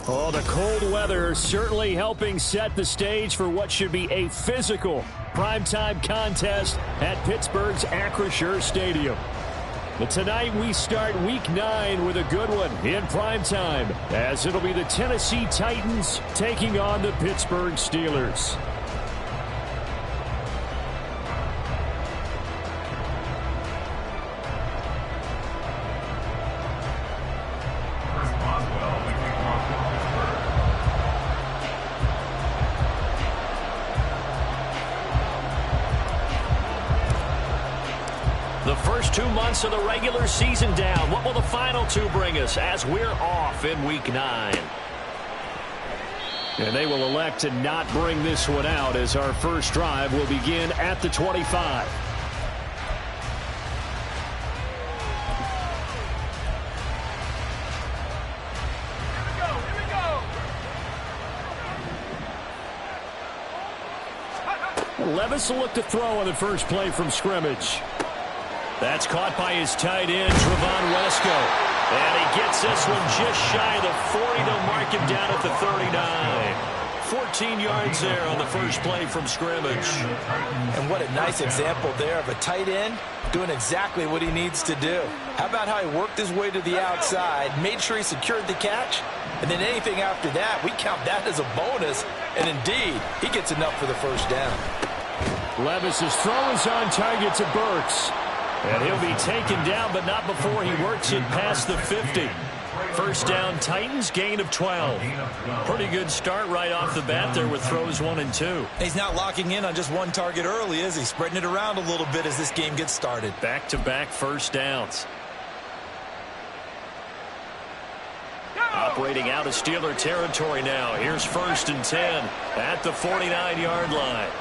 Oh, the cold weather certainly helping set the stage for what should be a physical primetime contest at Pittsburgh's Acrisure Stadium. But tonight we start Week 9 with a good one in primetime, as it'll be the Tennessee Titans taking on the Pittsburgh Steelers. The first 2 months of the regular season down. What will the final 2 bring us as we're off in Week 9? And they will elect to not bring this one out, as our first drive will begin at the 25. Levis will look to throw on the first play from scrimmage. That's caught by his tight end, Trevon Wesco. And he gets this one just shy of the 40. They'll mark him down at the 39. 14 yards there on the first play from scrimmage. And what a nice example there of a tight end doing exactly what he needs to do. How about how he worked his way to the outside, made sure he secured the catch, and then anything after that, we count that as a bonus. And indeed, he gets enough for the first down. Levis's throw is on target to Burks. And he'll be taken down, but not before he works it past the 50. First down, Titans, gain of 12. Pretty good start right off the bat there with throws 1 and 2. He's not locking in on just one target early, is he? Spreading it around a little bit as this game gets started. Back-to-back first downs. Operating out of Steeler territory now. Here's 1st and 10 at the 49-yard line.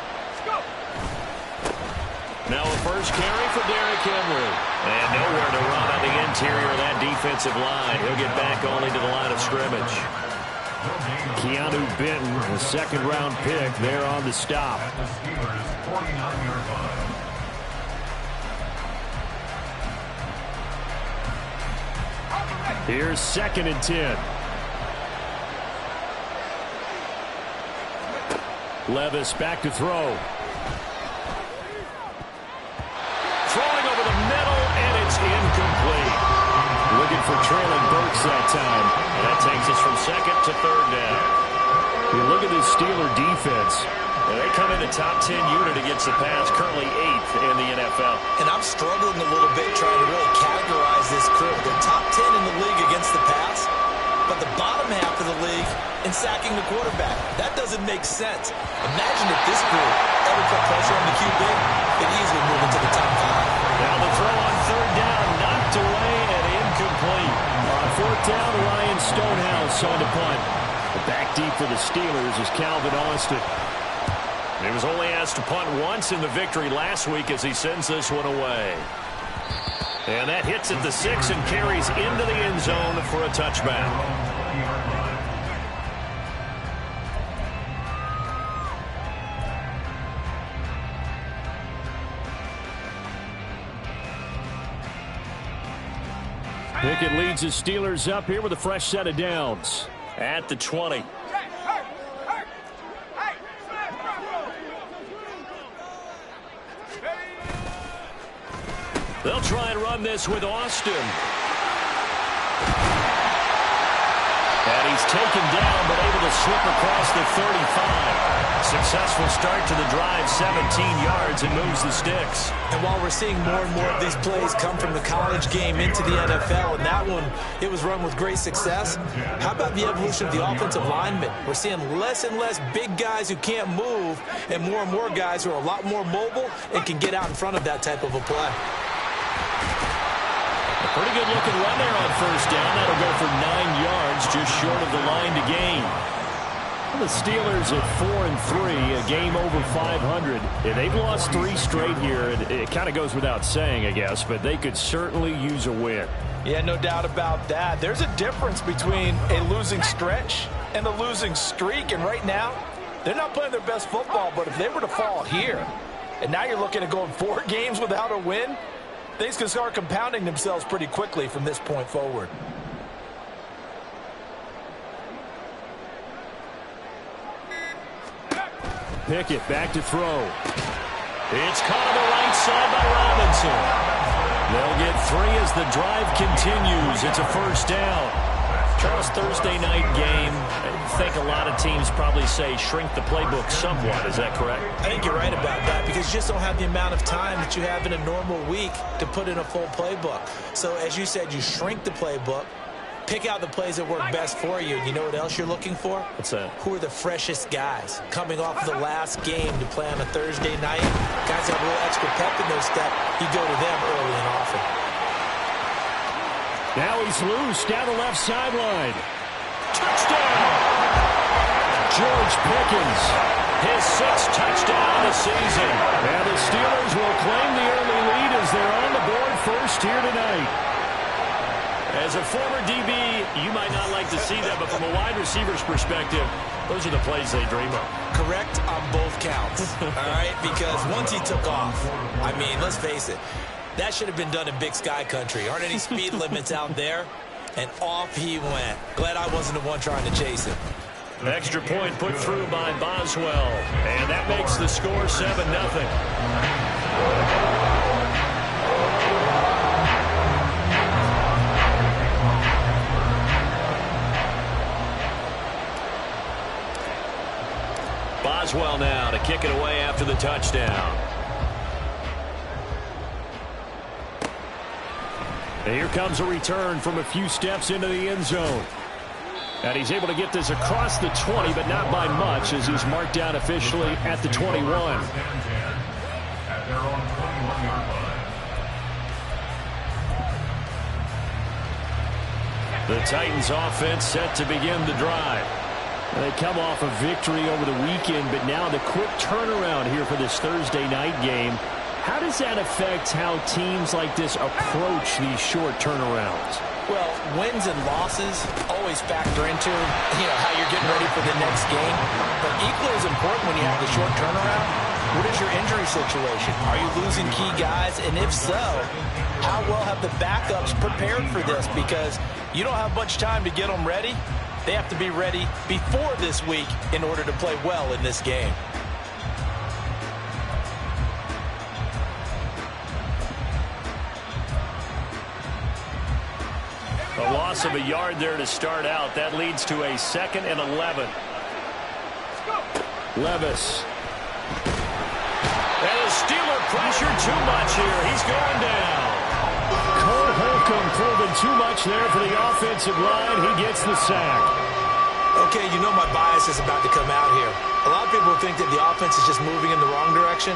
Now a first carry for Derrick Henry. And nowhere to run on the interior of that defensive line. He'll get back only to the line of scrimmage. Keanu Benton, the second-round pick, there on the stop. Here's 2nd and 10. Levis back to throw. Throwing over the middle, and it's incomplete. Looking for trailing Burks that time. And that takes us from 2nd to 3rd down. You look at this Steeler defense. And they come in the top 10 unit against the pass, currently 8th in the NFL. And I'm struggling a little bit trying to really categorize this crew. They're top 10 in the league against the pass, but the bottom half of the league in sacking the quarterback. That doesn't make sense. Imagine if this group ever put pressure on the QB, they'd easily move into the top 5. Now the throw on 3rd down, knocked away and incomplete. On 4th down, Ryan Stonehouse on the punt. Back deep for the Steelers is Calvin Austin. He was only asked to punt once in the victory last week as he sends this one away. And that hits at the 6 and carries into the end zone for a touchback. Pickett leads the Steelers up here with a fresh set of downs. At the 20. They'll try and run this with Austin. And he's taken down, but able to slip across the 35. Successful start to the drive, 17 yards, and moves the sticks. And while we're seeing more and more of these plays come from the college game into the NFL, and that one, it was run with great success, how about the evolution of the offensive linemen? We're seeing less and less big guys who can't move, and more guys who are a lot more mobile and can get out in front of that type of a play. A pretty good looking run there on 1st down. That'll go for 9 yards, just short of the line to gain. The Steelers at 4-3, a game over 500. They've lost 3 straight here. It kind of goes without saying, I guess, but they could certainly use a win. Yeah, no doubt about that. There's a difference between a losing stretch and a losing streak, and right now, they're not playing their best football, but if they were to fall here, and now you're looking at going 4 games without a win, things can start compounding themselves pretty quickly from this point forward. Pickett back to throw. It's caught on the right side by Robinson. They'll get 3 as the drive continues. It's a first down. Charles, Thursday night game, I think a lot of teams probably say shrink the playbook somewhat. Is that correct? I think you're right about that because you just don't have the amount of time that you have in a normal week to put in a full playbook. So as you said, you shrink the playbook, pick out the plays that work best for you. And you know what else you're looking for? What's that? Who are the freshest guys coming off of the last game to play on a Thursday night? Guys have a little extra pep in their step. You go to them early and often. Now he's loose down the left sideline. Touchdown! George Pickens. His 6th touchdown of the season. And the Steelers will claim the early lead as they're on the board first here tonight. As a former DB, you might not like to see that, but from a wide receiver's perspective, those are the plays they dream of. Correct on both counts, all right? Because once he took off, I mean, let's face it, that should have been done in Big Sky Country. Aren't any speed limits out there? And off he went. Glad I wasn't the one trying to chase him. Extra point put through by Boswell. And that makes the score 7-0. Boswell now to kick it away after the touchdown. And here comes a return from a few steps into the end zone. And he's able to get this across the 20, but not by much, as he's marked down officially at the 21. The Titans offense set to begin the drive. They come off a victory over the weekend, but now the quick turnaround here for this Thursday night game. How does that affect how teams like this approach these short turnarounds? Well, wins and losses always factor into, how you're getting ready for the next game. But equally as important when you have the short turnaround, what is your injury situation? Are you losing key guys? And if so, how well have the backups prepared for this? Because you don't have much time to get them ready. They have to be ready before this week in order to play well in this game. A loss of a yard there to start out. That leads to a 2nd and 11. Levis. And the Steeler pressure too much here. He's going down. Cole Holcomb proving too much there for the offensive line. He gets the sack. Okay, you know my bias is about to come out here. A lot of people think that the offense is just moving in the wrong direction.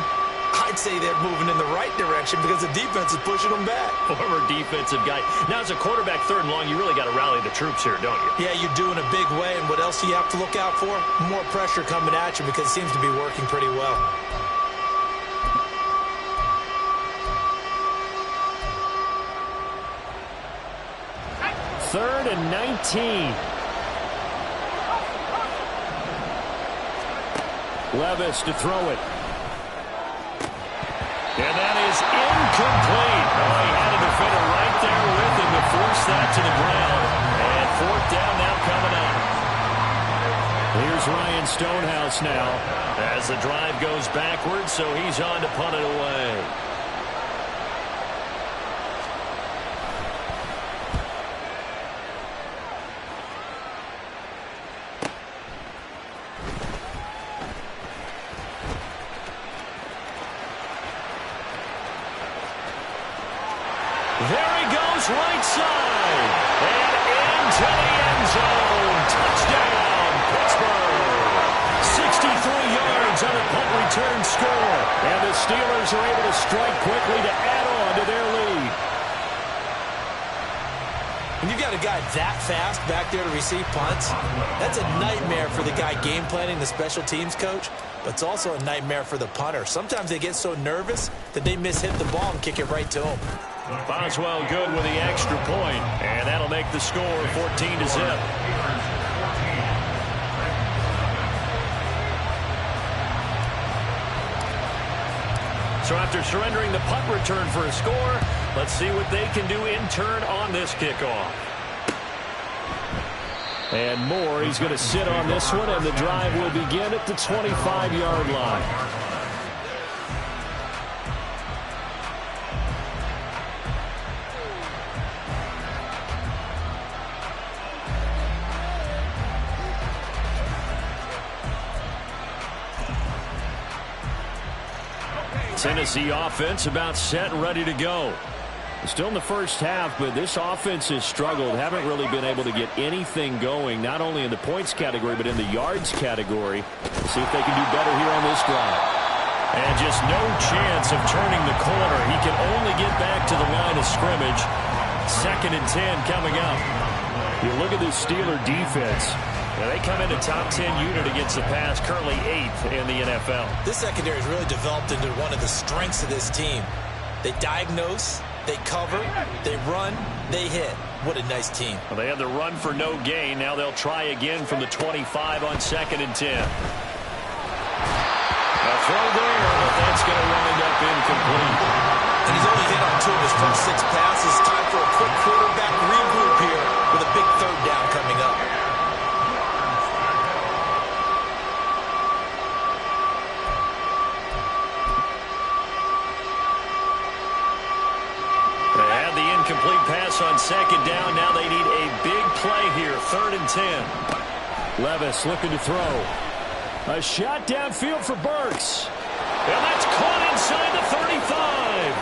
I'd say they're moving in the right direction because the defense is pushing them back. Former defensive guy. Now, as a quarterback, 3rd and long, you really got to rally the troops here, don't you? Yeah, you do in a big way. And what else do you have to look out for? More pressure coming at you because it seems to be working pretty well. Third and 19. Levis to throw it. And that is incomplete. Oh, he had a defender right there with him to force that to the ground. And 4th down now coming up. Here's Ryan Stonehouse now. As the drive goes backwards, so he's on to punt it away. There he goes, right side. And into the end zone. Touchdown, Pittsburgh. 63 yards on a punt return score. And the Steelers are able to strike quickly to add on to their lead. When you've got a guy that fast back there to receive punts, that's a nightmare for the guy game planning, the special teams coach, but it's also a nightmare for the punter. Sometimes they get so nervous that they miss-hit the ball and kick it right to them. Boswell good with the extra point, and that'll make the score 14-0. So after surrendering the punt return for a score, let's see what they can do in turn on this kickoff. And more, he's going to sit on this one, and the drive will begin at the 25-yard line. Tennessee offense about set and ready to go. Still in the first half, but this offense has struggled. Haven't really been able to get anything going, not only in the points category, but in the yards category. We'll see if they can do better here on this drive. And just no chance of turning the corner. He can only get back to the line of scrimmage. 2nd and 10 coming up. You look at this Steeler defense. Now they come in a top 10 unit against the pass, currently 8th in the NFL. This secondary has really developed into one of the strengths of this team. They diagnose, they cover, they run, they hit. What a nice team. Well, they had the run for no gain. Now they'll try again from the 25 on 2nd and 10. A throw there, but that's going to wind up incomplete. And he's only hit on 2 of his first 6 passes. Time for a quick quarterback regroup here with a big 3rd down coming up. Complete pass on 2nd down. Now they need a big play here. 3rd and 10. Levis looking to throw. A shot downfield for Burks. And that's caught inside the 35.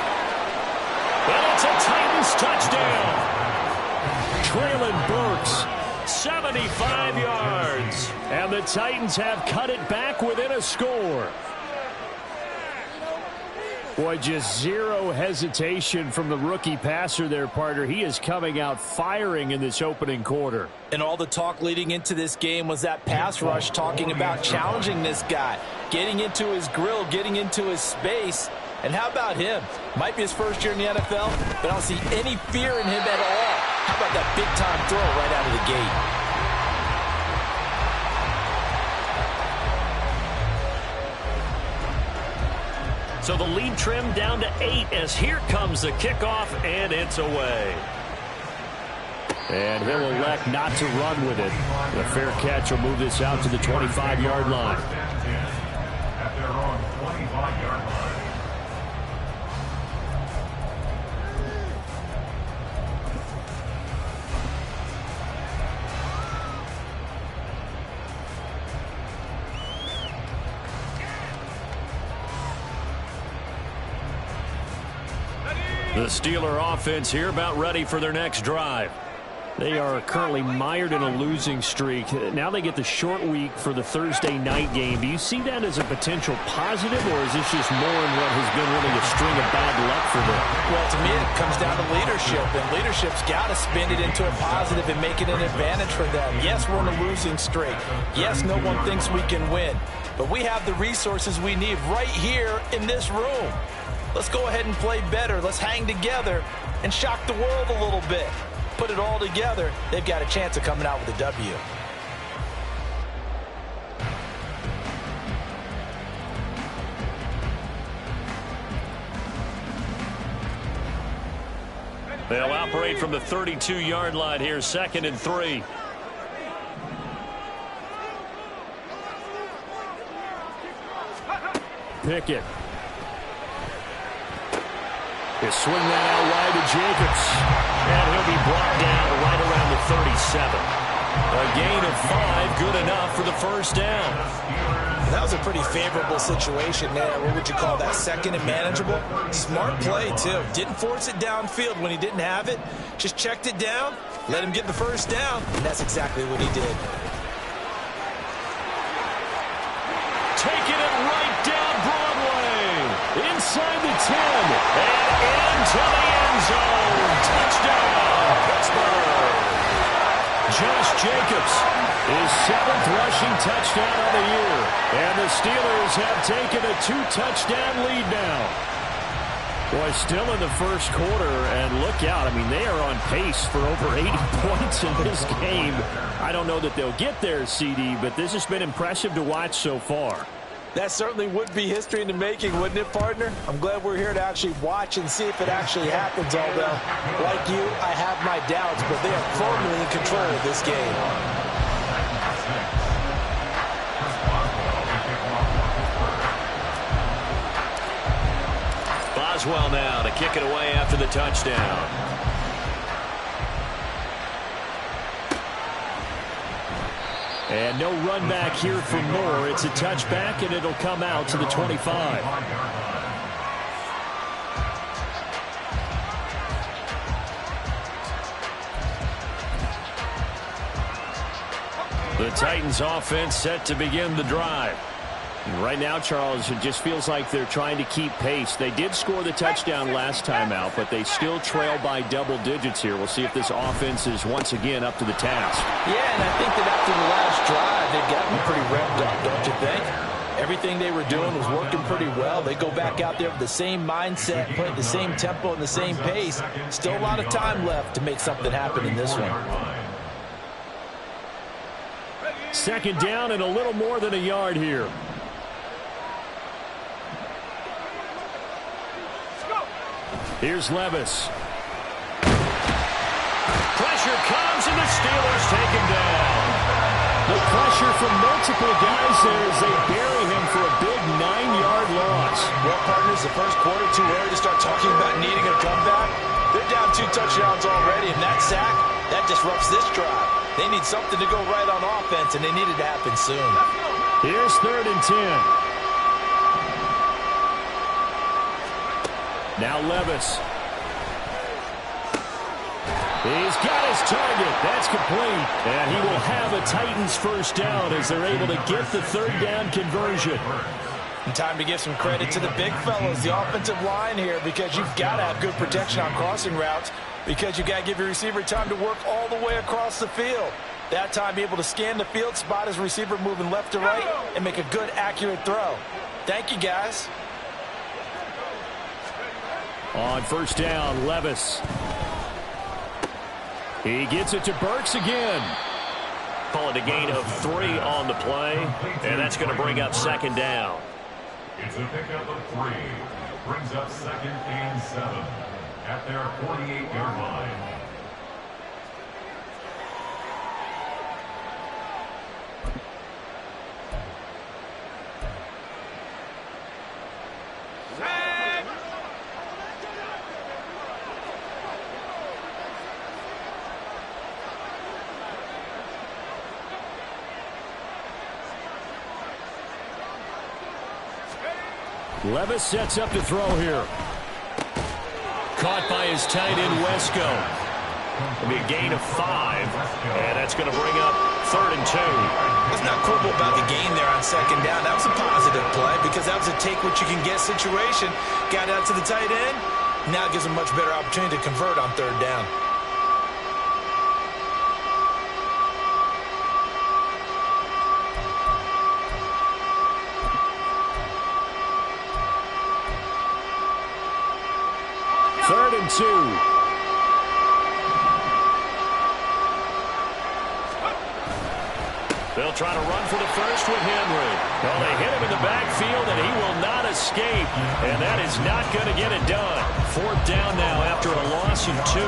And it's a Titans touchdown. Traylon Burks. 75 yards. And the Titans have cut it back within a score. Boy, just zero hesitation from the rookie passer there, partner. He is coming out firing in this opening quarter. And all the talk leading into this game was that pass rush, talking about challenging this guy, getting into his grill, getting into his space. And how about him? Might be his first year in the NFL, but I don't see any fear in him at all. How about that big-time throw right out of the gate? So the lead trimmed down to 8 as here comes the kickoff, and it's away. And he'll elect not to run with it. The fair catch will move this out to the 25-yard line. The Steeler offense here about ready for their next drive. They are currently mired in a losing streak. Now they get the short week for the Thursday night game. Do you see that as a potential positive, or is this just more in what has been really a string of bad luck for them? Well, to me, it comes down to leadership, and leadership's got to spin it into a positive and make it an advantage for them. Yes, we're in a losing streak. Yes, no one thinks we can win, but we have the resources we need right here in this room. Let's go ahead and play better. Let's hang together and shock the world a little bit. Put it all together, they've got a chance of coming out with a W. They'll operate from the 32-yard line here, 2nd and 3. Pickett. They swing that out wide to Jacobs. And he'll be brought down right around the 37. A gain of 5, good enough for the first down. That was a pretty favorable situation there. What would you call that? 2nd and manageable? Smart play, too. Didn't force it downfield when he didn't have it. Just checked it down, let him get the first down, and that's exactly what he did. Taking it right down Broadway. Inside the 10. And into the end zone. Touchdown, Pittsburgh. Josh Jacobs, his 7th rushing touchdown of the year. And the Steelers have taken a 2-touchdown lead now. Boy, still in the first quarter, and look out. I mean, they are on pace for over 80 points in this game. I don't know that they'll get there, CD, but this has been impressive to watch so far. That certainly would be history in the making, wouldn't it, partner? I'm glad we're here to actually watch and see if it actually happens, although, like you, I have my doubts, but they are firmly in control of this game. well now to kick it away after the touchdown. And no run back here for Moore. It's a touchback, and it'll come out to the 25. The Titans offense set to begin the drive. And right now, Charles, it just feels like they're trying to keep pace. They did score the touchdown last time out, but they still trail by double digits here. We'll see if this offense is once again up to the task. Yeah, and I think that after the last drive, they've gotten pretty revved up, don't you think? Everything they were doing was working pretty well. They go back out there with the same mindset, playing the same tempo and the same pace. Still a lot of time left to make something happen in this one. Second down and a little more than a yard here. Here's Levis. Pressure comes, and the Steelers take him down. The pressure from multiple guys there as they bury him for a big 9-yard loss. Well, partners, the first quarter too early to start talking about needing a comeback. They're down 2 touchdowns already, and that sack, that disrupts this drive. They need something to go right on offense, and they need it to happen soon. Here's 3rd and 10. Now Levis. He's got his target. That's complete. And he will have a Titans first down as they're able to get the 3rd down conversion. And time to give some credit to the big fellas, the offensive line here, because you've got to have good protection on crossing routes, because you've got to give your receiver time to work all the way across the field. That time, be able to scan the field, spot his receiver moving left to right, and make a good, accurate throw. Thank you, guys. On first down, Levis. He gets it to Burks again. Call it a gain of 3 on the play, and that's going to bring up 2nd down. It's a pickup of 3. Brings up 2nd and 7 at their 48-yard line. Levis sets up to throw here. Caught by his tight end, Wesco. It'll be a gain of 5, and that's going to bring up 3rd and 2. It's not quibble about the gain there on 2nd down. That was a positive play because that was a take-what-you-can-get situation. Got out to the tight end. Now it gives him a much better opportunity to convert on 3rd down. Third and 2. They'll try to run for the first with Henry. Well, they hit him in the backfield, and he will not escape. And that is not going to get it done. 4th down now after a loss of 2.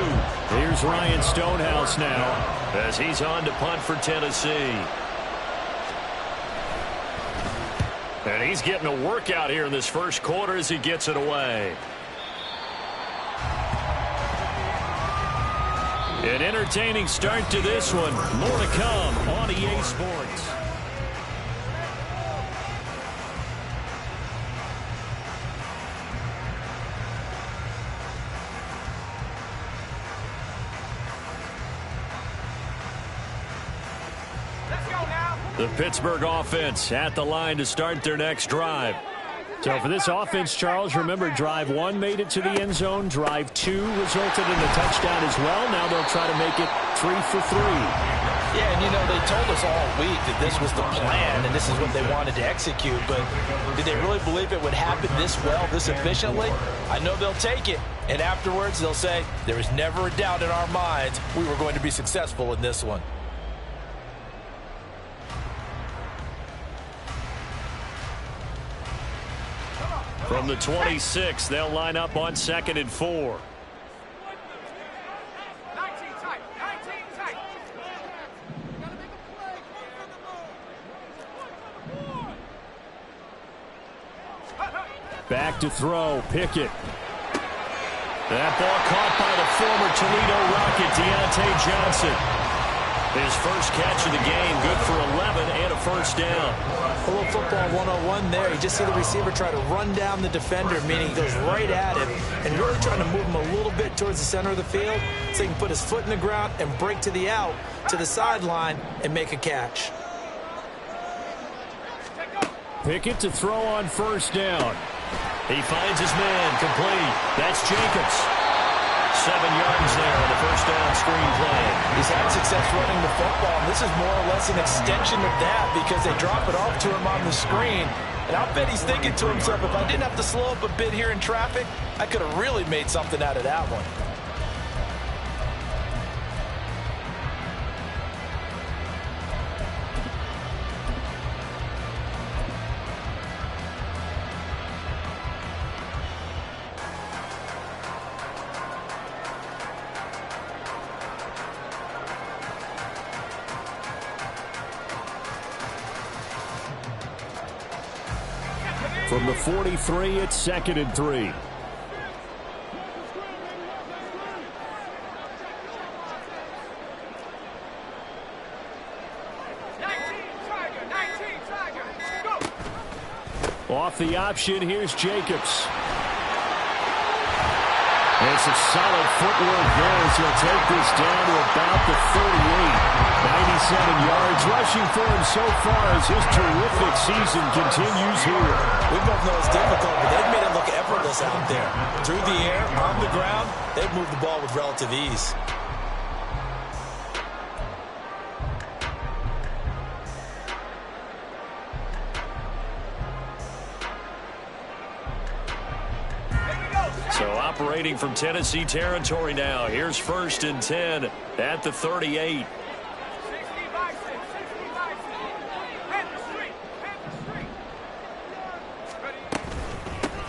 Here's Ryan Stonehouse now as he's on to punt for Tennessee. And he's getting a workout here in this first quarter as he gets it away. An entertaining start to this one. More to come on EA Sports. Let's go now. The Pittsburgh offense at the line to start their next drive. So for this offense, Charles, remember drive 1 made it to the end zone. Drive 2 resulted in a touchdown as well. Now they'll try to make it 3 for 3. Yeah, and you know, they told us all week that this was the plan and this is what they wanted to execute, but did they really believe it would happen this well, this efficiently? I know they'll take it, and afterwards they'll say, there was never a doubt in our minds we were going to be successful in this one. From the 26, they'll line up on 2nd and 4. 19 tight. 19 tight. Back to throw. Pickett. That ball caught by the former Toledo Rocket, Deontay Johnson. His first catch of the game, good for 11 and a first down. A little football 101 there. You just see the receiver try to run down the defender, meaning he goes right at him and really trying to move him a little bit towards the center of the field so he can put his foot in the ground and break to the out, to the sideline, and make a catch. Pickett to throw on first down. He finds his man, complete. That's Jacobs. 7 yards there on the first down screen play. He's had success running the football, and this is more or less an extension of that because they drop it off to him on the screen. And I'll bet he's thinking to himself, if I didn't have to slow up a bit here in traffic, I could have really made something out of that one. From the 43, it's 2nd and 3. Off the option, here's Jacobs. It's a solid footwork there as he'll take this down to about the 38. 97 yards rushing for him so far as his terrific season continues here. We both know it's difficult, but they've made it look effortless out there. Through the air, on the ground, they've moved the ball with relative ease. So operating from Tennessee territory now. Here's 1st and 10 at the 38.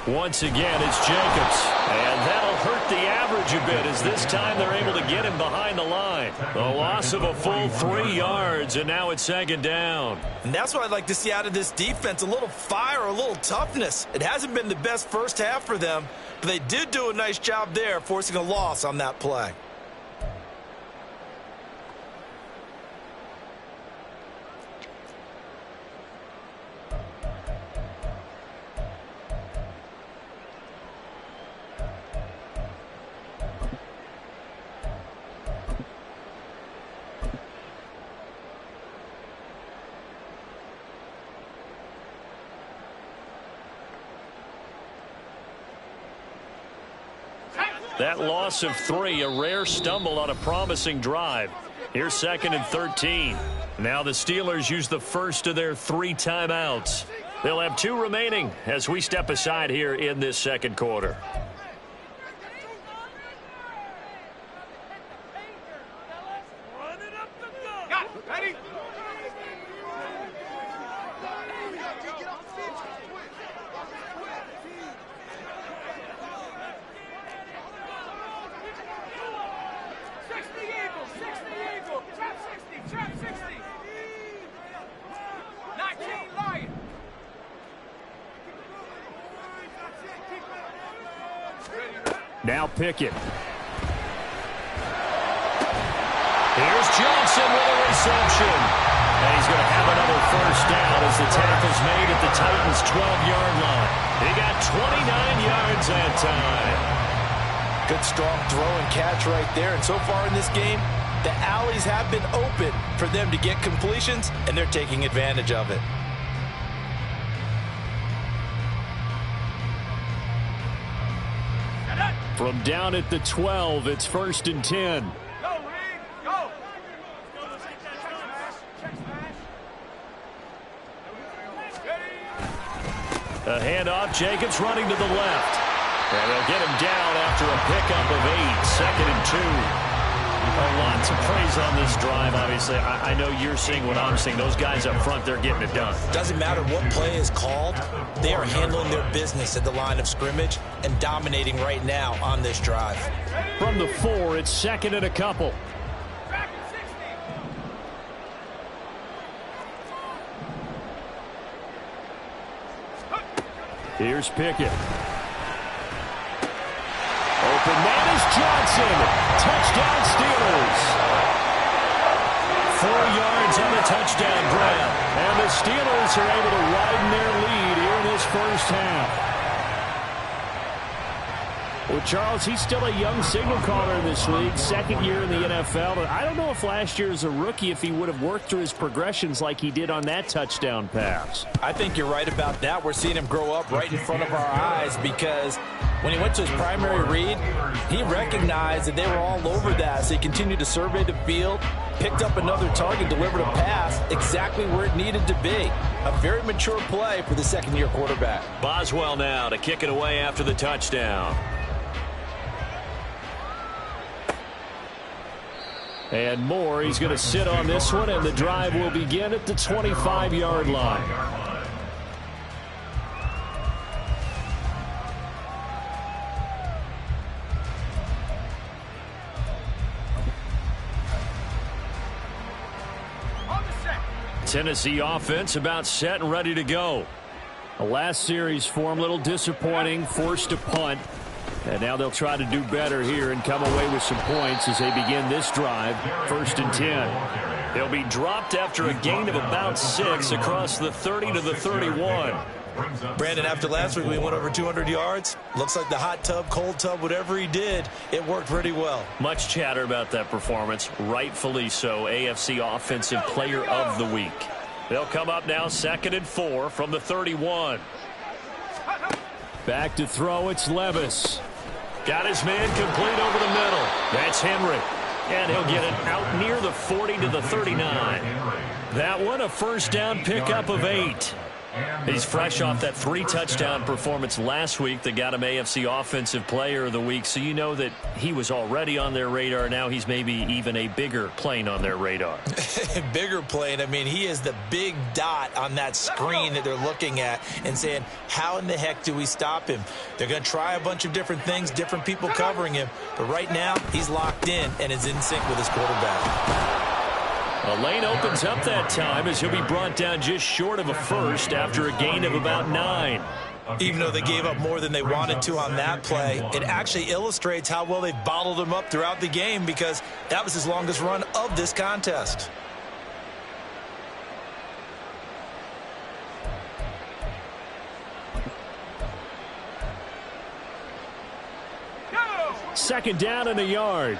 Once again, it's Jacobs. And that'll hurt the average a bit as this time they're able to get him behind the line. The loss of a full 3 yards, and now it's 2nd down. And that's what I'd like to see out of this defense, a little fire, a little toughness. It hasn't been the best first half for them, but they did do a nice job there, forcing a loss on that play. That loss of 3, a rare stumble on a promising drive. Here's 2nd and 13. Now the Steelers use the first of their 3 timeouts. They'll have 2 remaining as we step aside here in this second quarter. Got it. Ready? Now Pickett. Here's Johnson with a reception. And he's going to have another first down as the tackle's made at the Titans' 12-yard line. He got 29 yards that time. Good, strong throw and catch right there. And so far in this game, the alleys have been open for them to get completions, and they're taking advantage of it. From down at the 12, it's 1st and 10. Go, Reed. Go. A handoff, Jacobs running to the left. And they'll get him down after a pickup of 8, 2nd and 2. A lot to praise on this drive, obviously. I know you're seeing what I'm seeing. Those guys up front, they're getting it done. Doesn't matter what play is called. They are handling their business at the line of scrimmage and dominating right now on this drive. From the 4, it's 2nd and a couple. Back at 60. Here's Pickett. open man is Johnson. Touchdown Steelers. 4 yards on the touchdown grab. And the Steelers are able to widen their lead here in this first half. Well, Charles, he's still a young signal caller in this league, second year in the NFL. But I don't know if last year as a rookie, if he would have worked through his progressions like he did on that touchdown pass. I think you're right about that. We're seeing him grow up right in front of our eyes because when he went to his primary read, he recognized that they were all over that. So he continued to survey the field, picked up another target, delivered a pass exactly where it needed to be. A very mature play for the second-year quarterback. Boswell now to kick it away after the touchdown. And Moore, he's going to sit on this one, and the drive will begin at the 25-yard line. Tennessee offense about set and ready to go. The last series for him, a little disappointing, forced a punt. And now they'll try to do better here and come away with some points as they begin this drive, 1st and 10. They'll be dropped after a gain of about 6 across the 30 to the 31. Brandon, after last week we went over 200 yards. Looks like the hot tub, cold tub, whatever he did, it worked pretty well. Much chatter about that performance, rightfully so. AFC Offensive Player of the Week. They'll come up now 2nd and 4 from the 31. Back to throw, it's Levis. Got his man complete over the middle. That's Henry. And he'll get it out near the 40 to the 39. That one a first down pickup of 8. He's fresh off that 3-touchdown performance last week that got him AFC Offensive Player of the Week. So you know that he was already on their radar. Now he's maybe even a bigger plane on their radar. Bigger plane. I mean, he is the big dot on that screen that they're looking at and saying, how in the heck do we stop him? They're going to try a bunch of different things, different people covering him. But right now, he's locked in and is in sync with his quarterback. A lane opens up that time as he'll be brought down just short of a first after a gain of about 9. Even though they gave up more than they wanted to on that play, it actually illustrates how well they've bottled him up throughout the game because that was his longest run of this contest. Second down and a yard.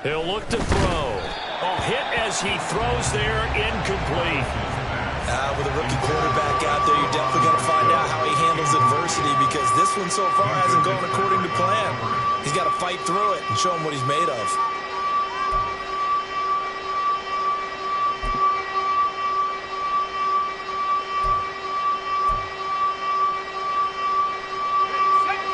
He'll look to throw. Oh, hit as he throws there, incomplete. With a rookie quarterback out there, you're definitely going to find out how he handles adversity because this one so far hasn't gone according to plan. He's got to fight through it and show him what he's made of.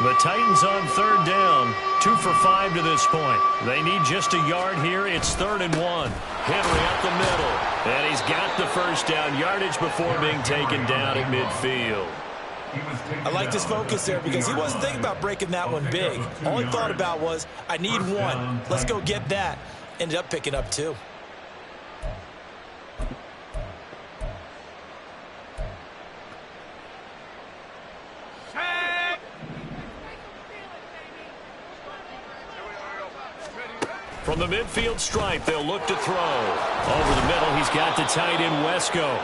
The Titans on 3rd down, 2 for 5 to this point. They need just a yard here. It's 3rd and 1. Henry up the middle, and he's got the first down yardage before being taken down at midfield. I like his focus there because he wasn't thinking about breaking that one big. All he thought about was, I need 1. Let's go get that. Ended up picking up 2. From the midfield stripe, they'll look to throw. Over the middle, he's got the tight end, Wesco.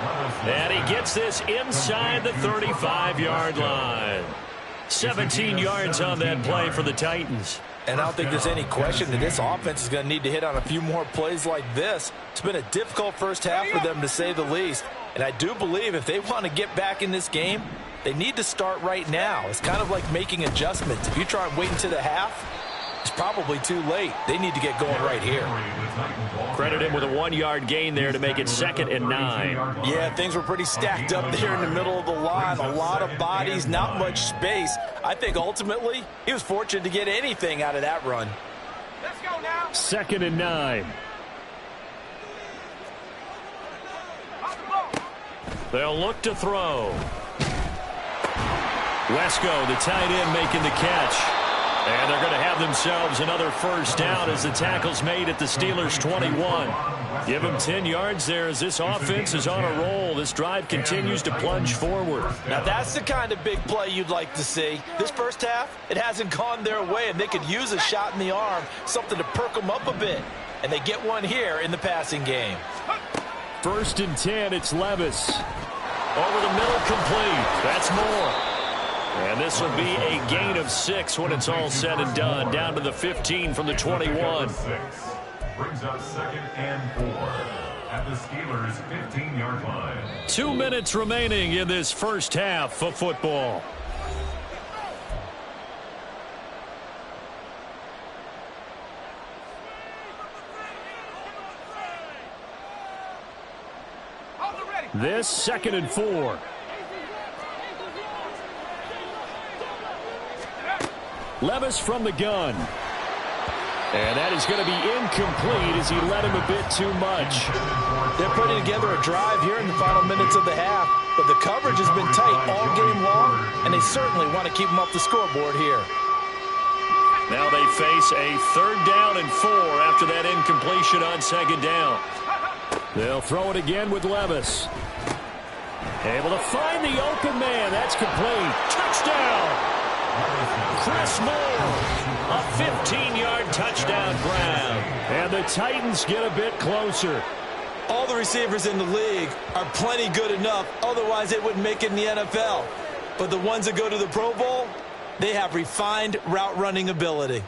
And he gets this inside the 35-yard line. 17 yards on that play for the Titans. And I don't think there's any question that this offense is going to need to hit on a few more plays like this. It's been a difficult first half for them, to say the least. And I do believe if they want to get back in this game, they need to start right now. It's kind of like making adjustments. If you try and wait until the half, it's probably too late. They need to get going right here. Credit him with a 1-yard gain there to make it 2nd and 9. Yeah, things were pretty stacked up there in the middle of the line. A lot of bodies, not much space. I think ultimately he was fortunate to get anything out of that run. Let's go now. 2nd and 9. They'll look to throw. Wesco, the tight end, making the catch. And they're going to have themselves another first down as the tackle's made at the Steelers' 21. Give them 10 yards there as this offense is on a roll. This drive continues to plunge forward. Now that's the kind of big play you'd like to see. This first half, it hasn't gone their way, and they could use a shot in the arm, something to perk them up a bit. And they get one here in the passing game. 1st and 10, it's Levis. Over the middle, complete. That's more. And this will be a gain of 6 when it's all said and done. Down to the 15 from the 21. Brings up 2nd and 4 at the Steelers' 15-yard line. 2 minutes remaining in this first half of football. This 2nd and 4. Levis from the gun. And that is going to be incomplete as he led him a bit too much. They're putting together a drive here in the final minutes of the half, but the coverage has been tight all game long, and they certainly want to keep them off the scoreboard here. Now they face a 3rd down and 4 after that incompletion on 2nd down. They'll throw it again with Levis. Able to find the open man. That's complete. Touchdown! Chris Moore, a 15-yard touchdown grab. And the Titans get a bit closer. All the receivers in the league are plenty good enough, otherwise they wouldn't make it in the NFL. But the ones that go to the Pro Bowl, they have refined route running ability.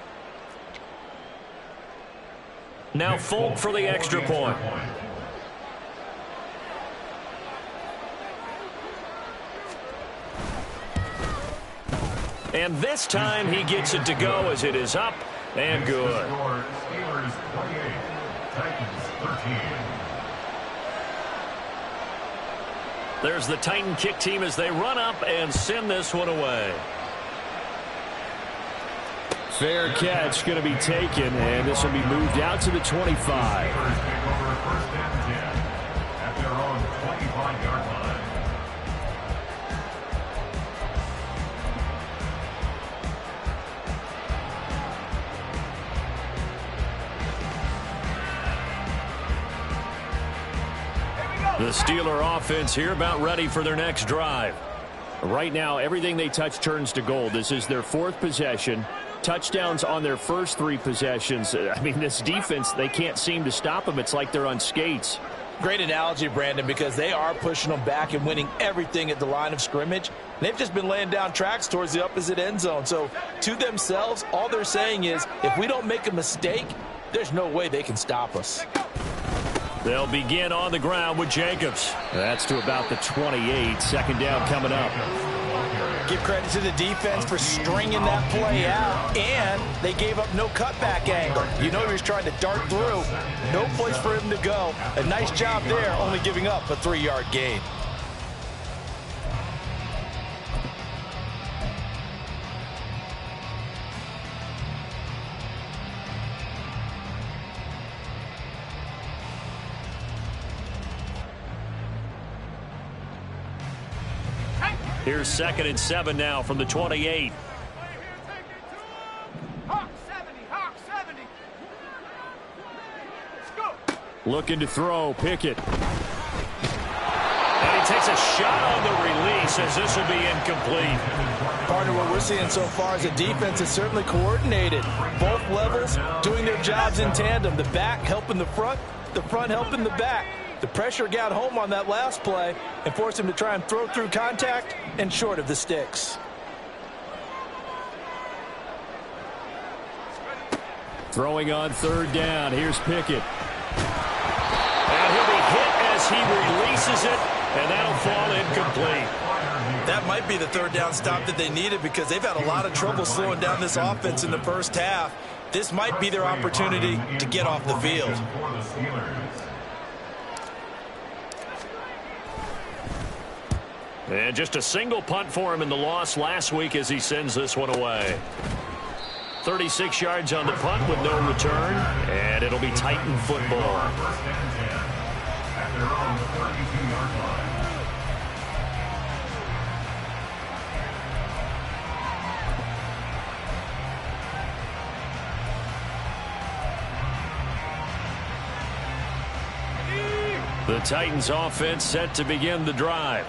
Now Folk for the extra point. And this time he gets it to go as it is up and good. Steelers 28, Titans 13. There's the Titan kick team as they run up and send this one away. Fair catch going to be taken, and this will be moved out to the 25. Steelers take over 1st and 10 at their own 25-yard line. The Steeler offense here about ready for their next drive. Right now, everything they touch turns to gold. This is their 4th possession. Touchdowns on their first 3 possessions. I mean, this defense, they can't seem to stop them. It's like they're on skates. Great analogy, Brandon, because they are pushing them back and winning everything at the line of scrimmage. They've just been laying down tracks towards the opposite end zone. So to themselves, all they're saying is, if we don't make a mistake, there's no way they can stop us. They'll begin on the ground with Jacobs. That's to about the 28. 2nd down coming up. Give credit to the defense for stringing that play out, and they gave up no cutback angle. You know he was trying to dart through. No place for him to go. A nice job there, only giving up a 3-yard gain. Here's 2nd and 7 now from the 28. Hawk 70, Hawk 70. Let's go. Looking to throw. Pickett. And he takes a shot on the release as this will be incomplete. Partner, what we're seeing so far is a defense is certainly coordinated. Both levels doing their jobs in tandem. The back helping the front helping the back. The pressure got home on that last play and forced him to try and throw through contact and short of the sticks. Throwing on 3rd down. Here's Pickett. And he'll be hit as he releases it, and that'll fall incomplete. That might be the 3rd down stop that they needed because they've had a lot of trouble slowing down this offense in the first half. This might be their opportunity to get off the field. And just a single punt for him in the loss last week as he sends this one away. 36 yards on the punt with no return, and it'll be Titan football. 1st and 10 at their own 32-yard line. The Titans offense set to begin the drive.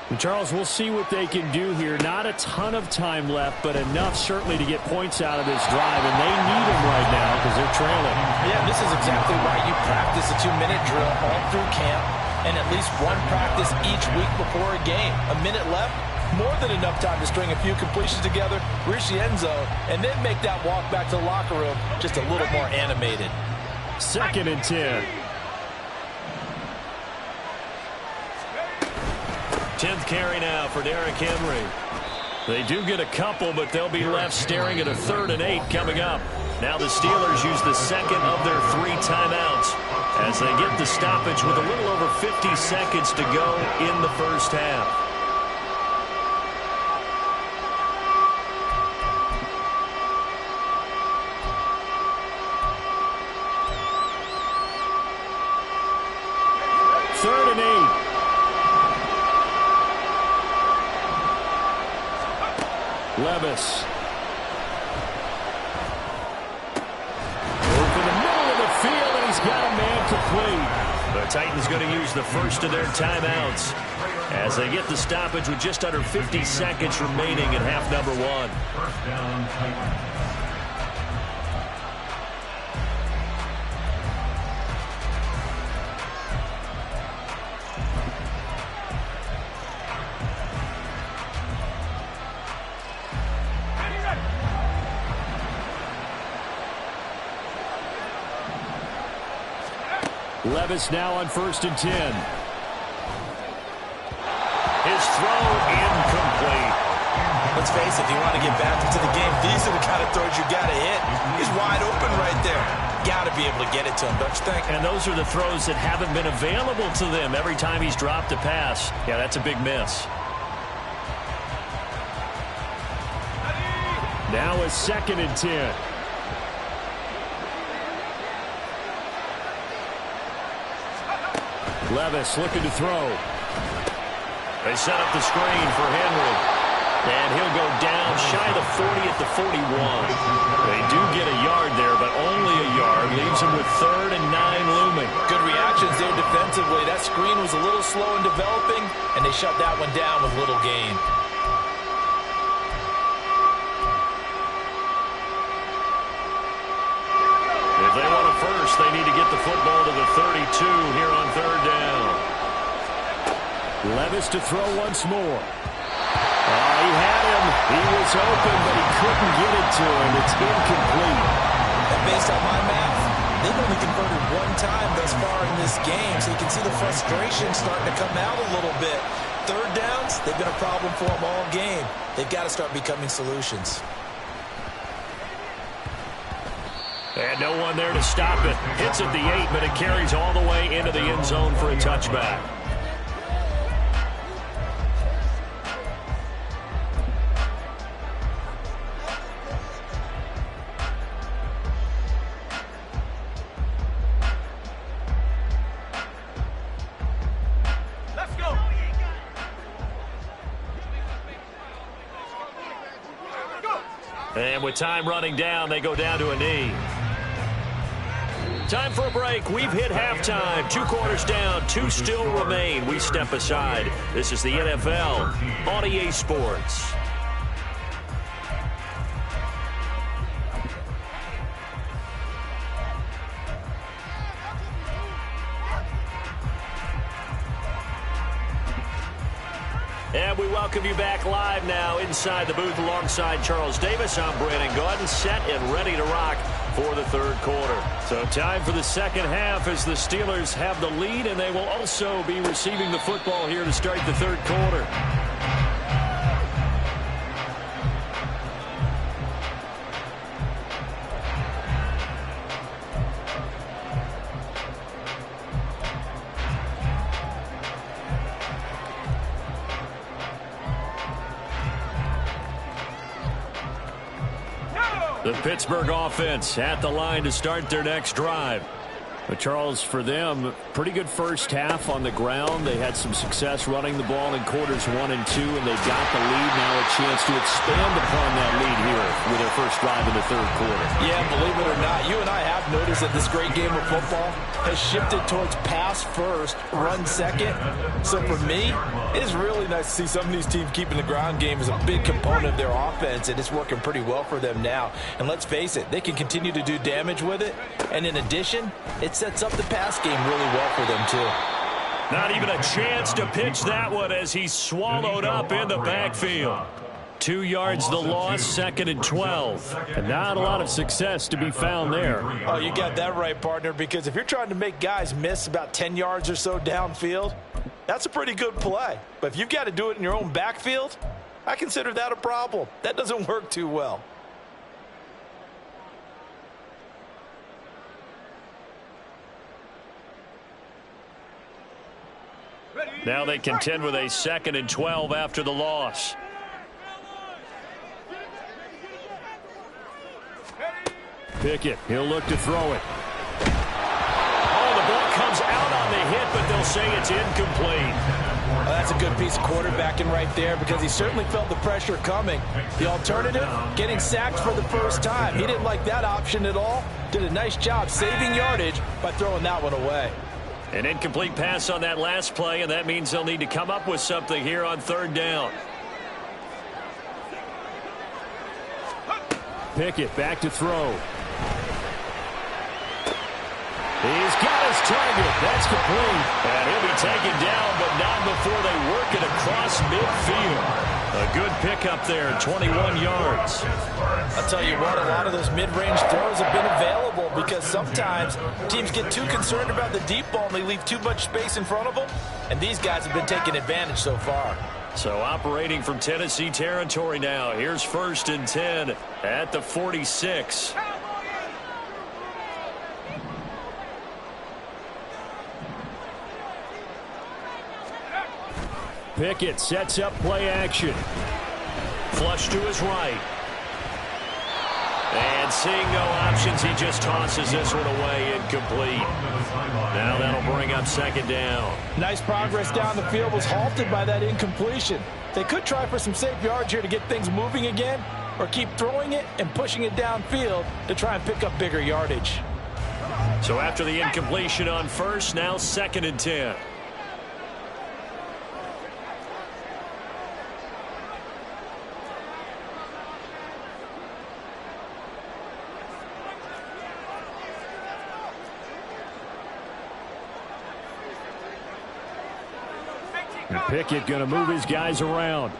And Charles, we'll see what they can do here. Not a ton of time left, but enough certainly to get points out of this drive, and they need them right now because they're trailing. Yeah, this is exactly why you practice a 2-minute drill all through camp and at least one practice each week before a game. A minute left, more than enough time to string a few completions together, reach the end zone, and then make that walk back to the locker room just a little more animated. 2nd and 10. 10th carry now for Derrick Henry. They do get a couple, but they'll be left staring at a 3rd and 8 coming up. Now the Steelers use the second of their 3 timeouts as they get the stoppage with a little over 50 seconds to go in the first half. Third and 8. Levis. Over the middle of the field, and he's got a man complete. The Titans going to use the first of their timeouts as they get the stoppage with just under 50 seconds remaining in half number 1. First down, Titans. Levis now on 1st and 10. His throw incomplete. Let's face it, if you want to get back into the game, these are the kind of throws you got to hit. He's wide open right there. Got to be able to get it to him, don't you think? And those are the throws that haven't been available to them every time he's dropped a pass. Yeah, that's a big miss. Now a 2nd and 10. Levis looking to throw. They set up the screen for Henry. And he'll go down shy of the 40 at the 41. They do get a yard there, but only a yard. Leaves him with 3rd and 9 looming. Good reactions there defensively. That screen was a little slow in developing, and they shut that one down with little gain. If they want a first, they need to get the football to the 32 here on 3rd down. Levis to throw once more. He had him. He was open, but he couldn't get it to him. It's incomplete. And based on my math, they've only converted 1 time thus far in this game, so you can see the frustration starting to come out a little bit. 3rd downs, they've been a problem for them all game. They've got to start becoming solutions. And no one there to stop it. Hits at the 8, but it carries all the way into the end zone for a touchback. Let's go. And with time running down, they go down to a knee. Time for a break. We've hit halftime. 2 quarters down. 2 still remain. We step aside. This is the NFL on EA Sports. And we welcome you back live now inside the booth alongside Charles Davis. I'm Brandon Gaudin, set and ready to rock for the 3rd quarter. So time for the 2nd half as the Steelers have the lead, and they will also be receiving the football here to start the 3rd quarter. The Pittsburgh offense at the line to start their next drive. But Charles, for them, pretty good first half on the ground. They had some success running the ball in quarters 1 and 2, and they got the lead. Now a chance to expand upon that lead here with a their first drive in the third quarter. Yeah, believe it or not, you and I have noticed that this great game of football has shifted towards pass first, run second. So for me, it's really nice to see some of these teams keeping the ground game as a big component of their offense, and it's working pretty well for them now. And let's face it, they can continue to do damage with it. And in addition, it sets up the pass game really well for them too. Not even a chance to pitch that one as he's swallowed up in the backfield. 2 yards the loss, 2nd and 12. And not a lot of success to be found there. Oh, you got that right, partner, because if you're trying to make guys miss about 10 yards or so downfield, that's a pretty good play. But if you've got to do it in your own backfield, I consider that a problem. That doesn't work too well. Now they contend with a 2nd and 12 after the loss. Pickett, he'll look to throw it. Oh, the ball comes out on the hit, but they'll say it's incomplete. Well, that's a good piece of quarterbacking right there because he certainly felt the pressure coming. The alternative, getting sacked for the first time. He didn't like that option at all. Did a nice job saving yardage by throwing that one away. An incomplete pass on that last play, and that means they'll need to come up with something here on 3rd down. Pickett back to throw. He's got his target. That's complete. And he'll be taken down, but not before they work it across midfield. A good pickup there, 21 yards. I'll tell you what, a lot of those mid-range throws have been available because sometimes teams get too concerned about the deep ball and they leave too much space in front of them. And these guys have been taking advantage so far. So operating from Tennessee territory now. Here's 1st and 10 at the 46. Pickett sets up play action. Flush to his right. And seeing no options, he just tosses this one away, incomplete. Now that'll bring up 2nd down. Nice progress down the field was halted by that incompletion. They could try for some safe yards here to get things moving again, or keep throwing it and pushing it downfield to try and pick up bigger yardage. So after the incompletion on 1st, now 2nd and 10. And Pickett going to move his guys around.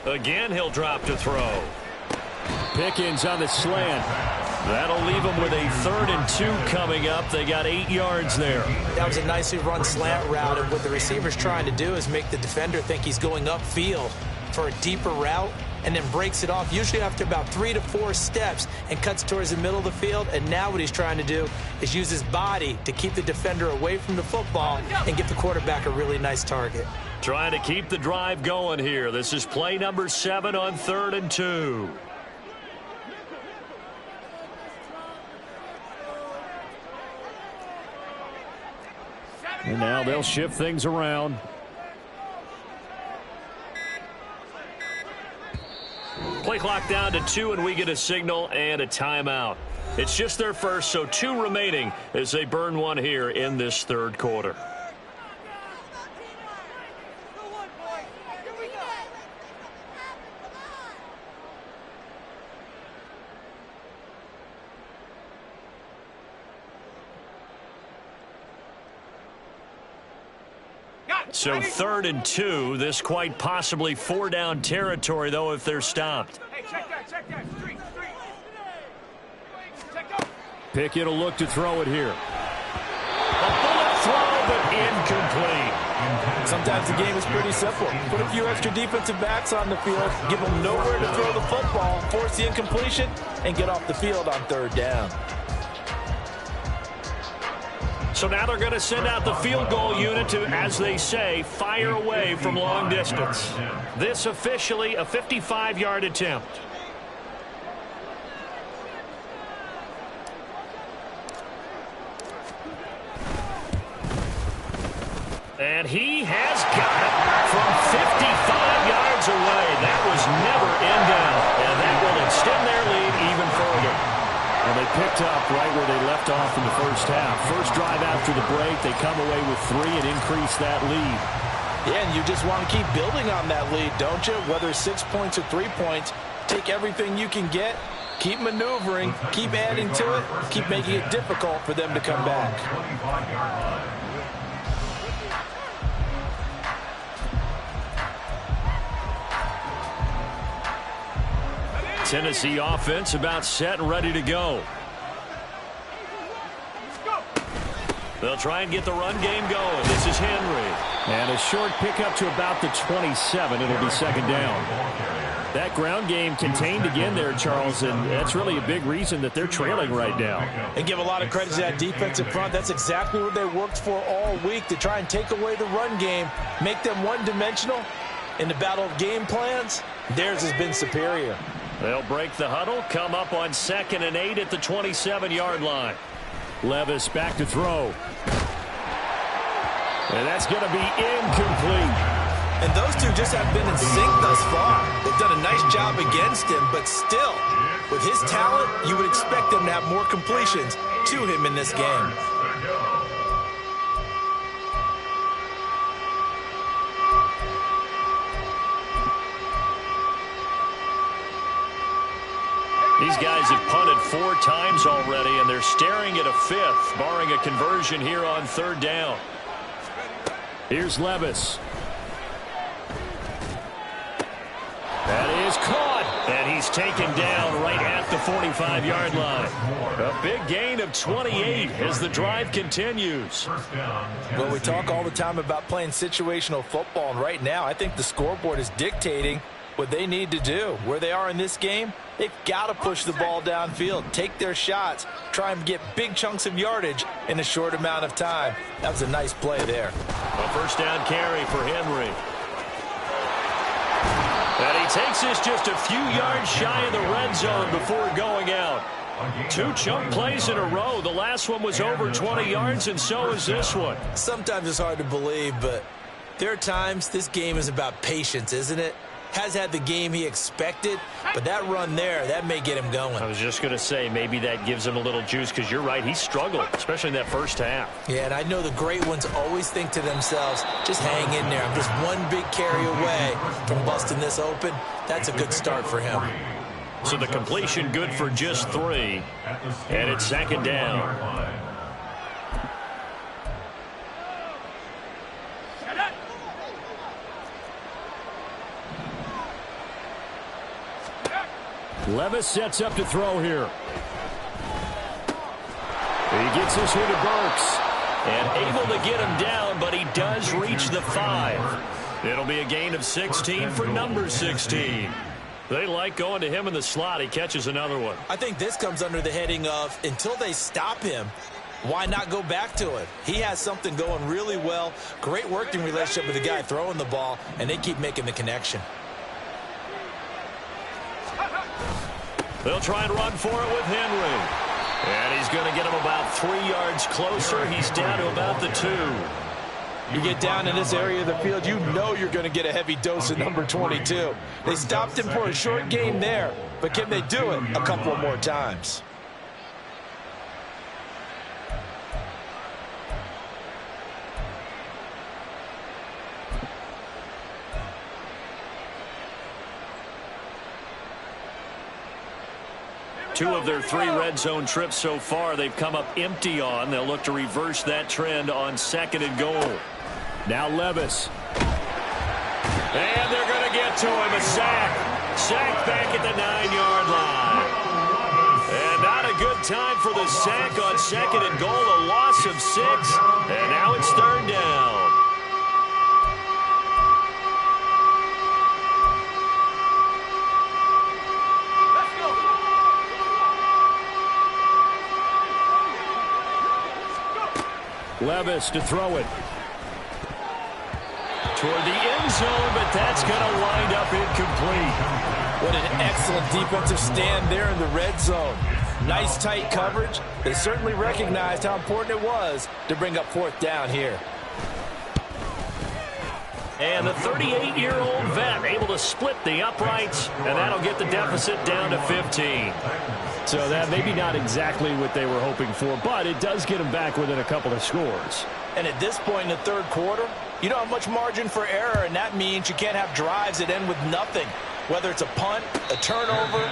Again, he'll drop to throw. Pickens on the slant. That'll leave them with a 3rd and 2 coming up. They got 8 yards there. That was a nicely run slant route, and what the receiver's trying to do is make the defender think he's going upfield for a deeper route, and then breaks it off, usually after about 3 to 4 steps, and cuts towards the middle of the field. And now what he's trying to do is use his body to keep the defender away from the football and give the quarterback a really nice target. Trying to keep the drive going here. This is play number 7 on 3rd and 2. And now they'll shift things around. Play clock down to 2, and we get a signal and a timeout. It's just their first, so 2 remaining as they burn one here in this 3rd quarter. So 3rd and 2, this quite possibly 4-down territory, though, if they're stopped. Hey, check that. Street. Pickett will look to throw it here. A bullet throw, but incomplete. Sometimes the game is pretty simple. Put a few extra defensive backs on the field, give them nowhere to throw the football, force the incompletion, and get off the field on 3rd down. So now they're going to send out the field goal unit to, as they say, fire away from long distance. This officially a 55-yard attempt. And he has got it from 55 yards away. That was never in doubt. And that will extend their lead even further. And they picked up right where they left off in the first half. First drive after the break, they come away with 3 and increase that lead. Yeah, and you just want to keep building on that lead, don't you? Whether 6 points or 3 points, take everything you can get, keep maneuvering, keep adding to it, keep making it difficult for them to come back. Tennessee offense about set and ready to go. They'll try and get the run game going. This is Henry. And a short pickup to about the 27. It'll be second down. That ground game contained again there, Charles, and that's really a big reason that they're trailing right now. And give a lot of credit to that defensive front. That's exactly what they worked for all week, to try and take away the run game, make them one-dimensional. In the battle of game plans, theirs has been superior. They'll break the huddle, come up on 2nd and 8 at the 27-yard line. Levis back to throw. And that's going to be incomplete. And those two just have been in sync thus far. They've done a nice job against him, but still, with his talent, you would expect them to have more completions to him in this game. These guys have punted 4 times already, and they're staring at a 5th, barring a conversion here on 3rd down. Here's Levis. That is caught. And he's taken down right at the 45-yard line. A big gain of 28 as the drive continues. Well, we talk all the time about playing situational football, and right now I think the scoreboard is dictating what they need to do. Where they are in this game, they've got to push the ball downfield, take their shots, try and get big chunks of yardage in a short amount of time. That was a nice play there. A first down carry for Henry. And he takes this just a few yards shy of the red zone before going out. 2 chunk plays in a row. The last one was over 20 yards, and so is this one. Sometimes it's hard to believe, but there are times this game is about patience, isn't it? Has had the game he expected, but that run there, that may get him going. I was just going to say, maybe that gives him a little juice, because you're right, he struggled, especially in that first half. Yeah, and I know the great ones always think to themselves, just hang in there. I'm just one big carry away from busting this open. That's a good start for him. So the completion good for just 3, and it's 2nd down. Levis sets up to throw here. He gets this one to Burks. And able to get him down, but he does reach the 5. It'll be a gain of 16 for number 16. They like going to him in the slot. He catches another one. I think this comes under the heading of, until they stop him, why not go back to it? He has something going really well. Great working relationship with the guy throwing the ball, and they keep making the connection. They'll try and run for it with Henry. And he's going to get him about 3 yards closer. He's down to about the 2. You get down in this area of the field, you know you're going to get a heavy dose of number 22. They stopped him for a short gain there, but can they do it a couple more times? Two of their 3 red zone trips so far they've come up empty on. They'll look to reverse that trend on 2nd and goal. Now Levis. And they're going to get to him. A sack. Sack back at the 9-yard line. And not a good time for the sack on 2nd and goal. A loss of 6. And now it's 3rd down. Levis to throw it. Toward the end zone, but that's going to wind up incomplete. What an excellent defensive stand there in the red zone. Nice tight coverage. They certainly recognized how important it was to bring up 4th down here. And the 38-year-old vet able to split the uprights, and that'll get the deficit down to 15. So that maybe not exactly what they were hoping for, but it does get them back within a couple of scores. And at this point in the third quarter, you don't have much margin for error, and that means you can't have drives that end with nothing. Whether it's a punt, a turnover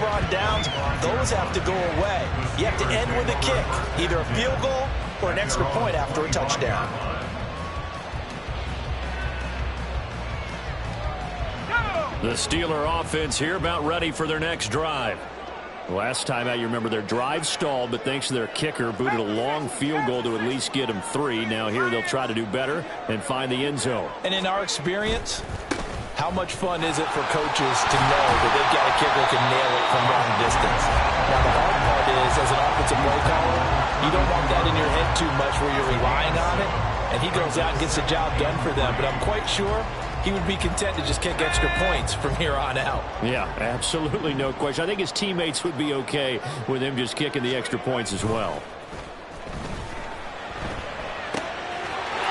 on downs, those have to go away. You have to end with a kick, either a field goal or an extra point after a touchdown. The Steeler offense here about ready for their next drive. Last time out, you remember their drive stalled, but thanks to their kicker, booted a long field goal to at least get them 3. Now here they'll try to do better and find the end zone. And in our experience, how much fun is it for coaches to know that they've got a kicker who can nail it from long distance? Now the hard part is, as an offensive play caller, you don't want that in your head too much where you're relying on it, and he goes out and gets the job done for them. But I'm quite sure he would be content to just kick extra points from here on out. Yeah, absolutely no question. I think his teammates would be okay with him just kicking the extra points as well.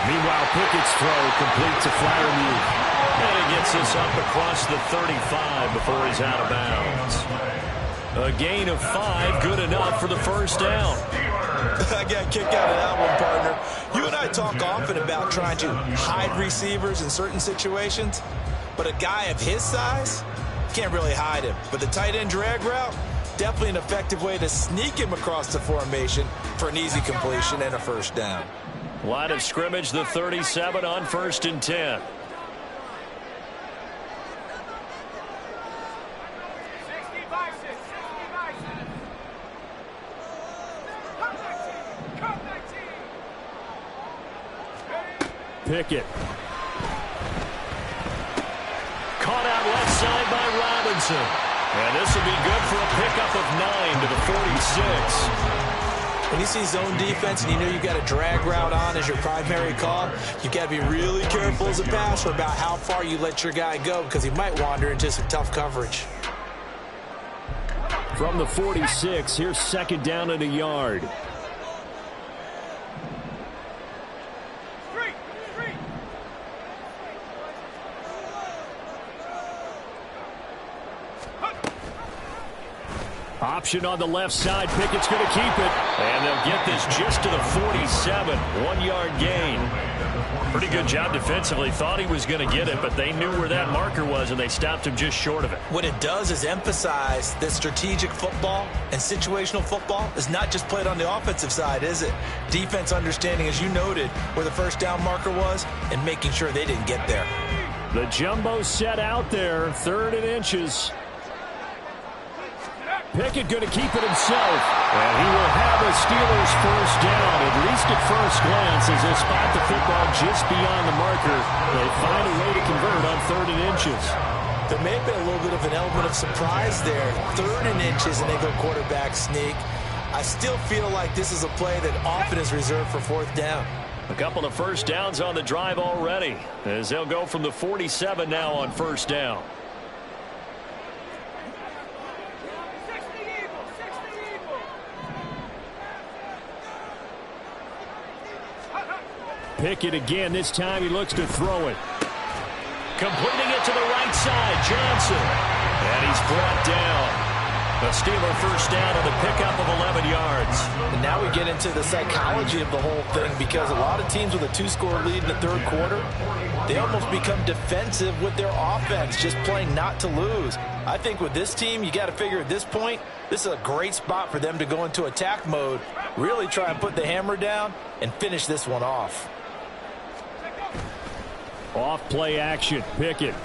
Meanwhile, Pickett's throw completes a Freiermuth. And he gets this up across the 35 before he's out of bounds. A gain of 5, good enough for the first down. I got a kick out of that one, partner. You and I talk often about trying to hide receivers in certain situations, but a guy of his size can't really hide him. But the tight end drag route, definitely an effective way to sneak him across the formation for an easy completion and a first down. Line of scrimmage, the 37 on 1st and 10. Pickett. Caught out left side by Robinson. And this will be good for a pickup of 9 to the 46. When you see zone defense and you know you've got a drag route on as your primary call, you've got to be really careful as a passer about how far you let your guy go because he might wander into some tough coverage. From the 46, here's 2nd down and a yard. Option on the left side. Pickett's going to keep it. And they'll get this just to the 47. 1-yard gain. Pretty good job defensively. Thought he was going to get it, but they knew where that marker was, and they stopped him just short of it. What it does is emphasize that strategic football and situational football is not just played on the offensive side, is it? Defense understanding, as you noted, where the first down marker was and making sure they didn't get there. The jumbo set out there. 3rd and inches. Pickett going to keep it himself. And he will have a Steelers first down, at least at first glance, as they spot the football just beyond the marker. They find a way to convert on 3rd and inches. There may have been a little bit of an element of surprise there. 3rd and inches, and they go quarterback sneak. I still feel like this is a play that often is reserved for 4th down. A couple of first downs on the drive already, as they'll go from the 47 now on 1st down. Pickett again. This time he looks to throw it. Completing it to the right side, Johnson. And he's brought down. A Steeler first down on the pickup of 11 yards. And now we get into the psychology of the whole thing, because a lot of teams with a 2-score lead in the 3rd quarter, they almost become defensive with their offense, just playing not to lose. I think with this team, you got to figure at this point, this is a great spot for them to go into attack mode, really try and put the hammer down and finish this one off. Off play action. Pickett.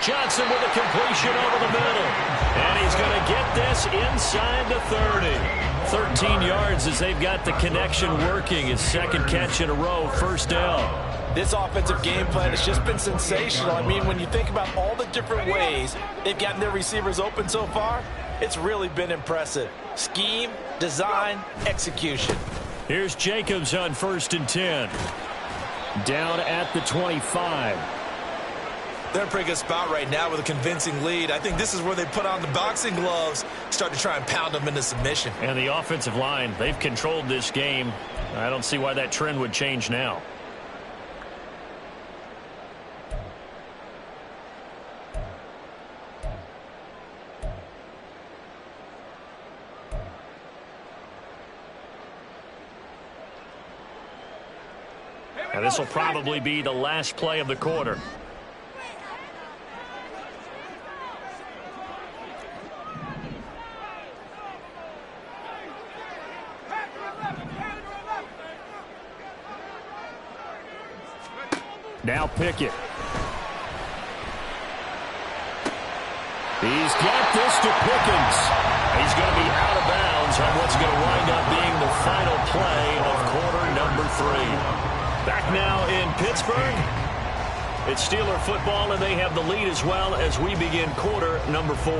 Johnson with a completion over the middle. And he's going to get this inside the 30. 13 yards as they've got the connection working. His 2nd catch in a row, first down. This offensive game plan has just been sensational. I mean, when you think about all the different ways they've gotten their receivers open so far, it's really been impressive. Scheme, design, execution. Here's Jacobs on 1st and 10. Down at the 25. They're in a pretty good spot right now with a convincing lead. I think this is where they put on the boxing gloves, start to try and pound them into submission. And the offensive line, they've controlled this game. I don't see why that trend would change now. And this will probably be the last play of the quarter. Now Pickett. He's got this to Pickens. He's going to be out of bounds on what's going to wind up being the final play of quarter number 3. Back now in Pittsburgh. It's Steeler football, and they have the lead as well as we begin quarter number 4.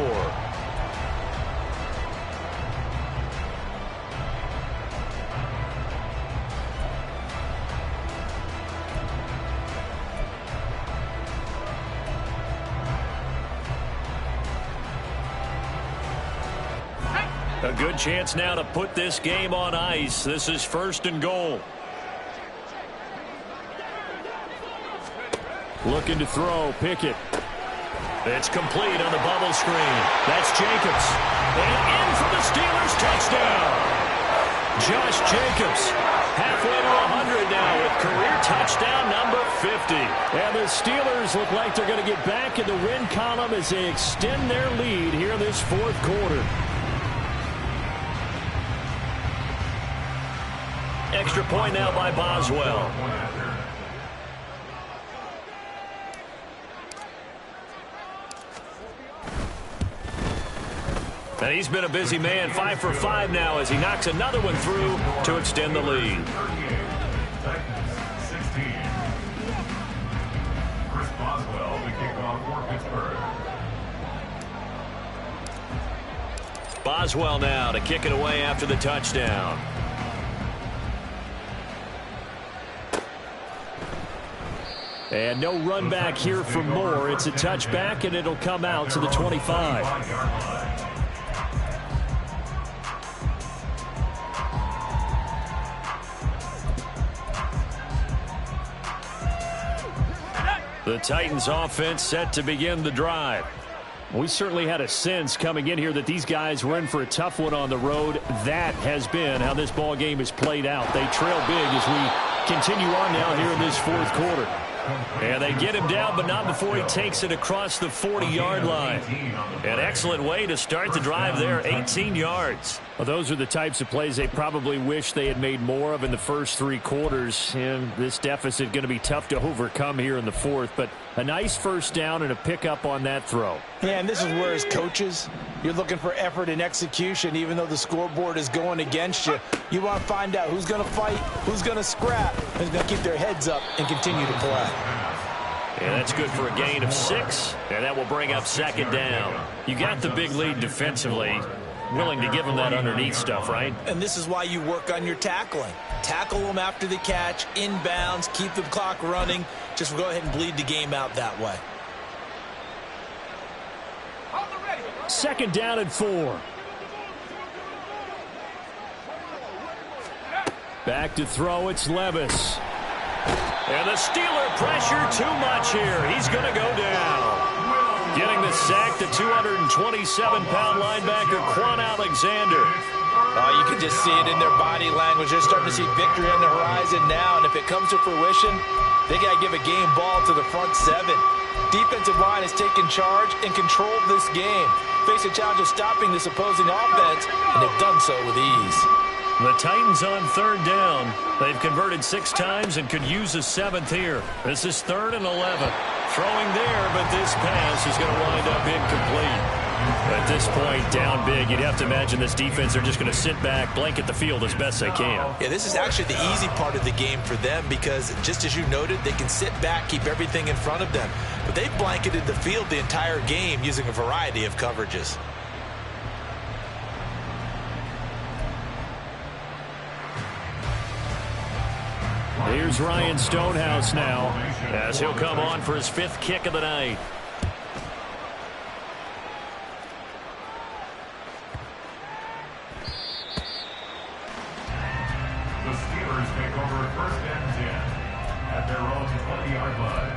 A good chance now to put this game on ice. This is 1st and goal. Looking to throw, Pickett. It's complete on the bubble screen. That's Jacobs. And in for the Steelers touchdown. Josh Jacobs halfway to 100 now with career touchdown number 50. And the Steelers look like they're going to get back in the win column as they extend their lead here in this 4th quarter. Extra point now by Boswell. And he's been a busy man, 5 for 5 now as he knocks another one through to extend the lead. Chris Boswell, the kickoff for Pittsburgh. Boswell now to kick it away after the touchdown. And no run back here for Moore. It's a touchback, and it'll come out to the 25. The Titans offense set to begin the drive. We certainly had a sense coming in here that these guys were in for a tough one on the road. That has been how this ball game is played out. They trail big as we continue on now here in this 4th quarter. And they get him down, but not before he takes it across the 40-yard line. An excellent way to start the drive there, 18 yards. Well, those are the types of plays they probably wish they had made more of in the first 3 quarters. And this deficit going to be tough to overcome here in the 4th. But a nice first down and a pickup on that throw. Yeah, and this is where as coaches, you're looking for effort and execution. Even though the scoreboard is going against you, you want to find out who's going to fight, who's going to scrap, who's going to keep their heads up and continue to play. And that's good for a gain of 6, and that will bring up 2nd down. You got the big lead defensively. Willing to give them that underneath stuff, right? And this is why you work on your tackling. Tackle them after the catch, inbounds, keep the clock running. Just go ahead and bleed the game out that way. 2nd down and 4. Back to throw, it's Levis. And the Steeler pressure too much here. He's going to go down. Getting the sack, the 227-pound linebacker, Quan Alexander. Oh, you can just see it in their body language. They're starting to see victory on the horizon now, and if it comes to fruition, they got to give a game ball to the front 7. Defensive line has taken charge and controlled this game. Face a challenge of stopping this opposing offense, and they've done so with ease. The Titans on 3rd down. They've converted 6 times and could use a 7th here. This is 3rd and 11. Throwing there, but this pass is going to wind up incomplete. At this point, down big, you'd have to imagine this defense are just going to sit back, blanket the field as best they can. Yeah, this is actually the easy part of the game for them because, just as you noted, they can sit back, keep everything in front of them. But they've blanketed the field the entire game using a variety of coverages. Here's Ryan Stonehouse now, as he'll come on for his 5th kick of the night. The Steelers take over 1st and 10 at their own 20-yard line.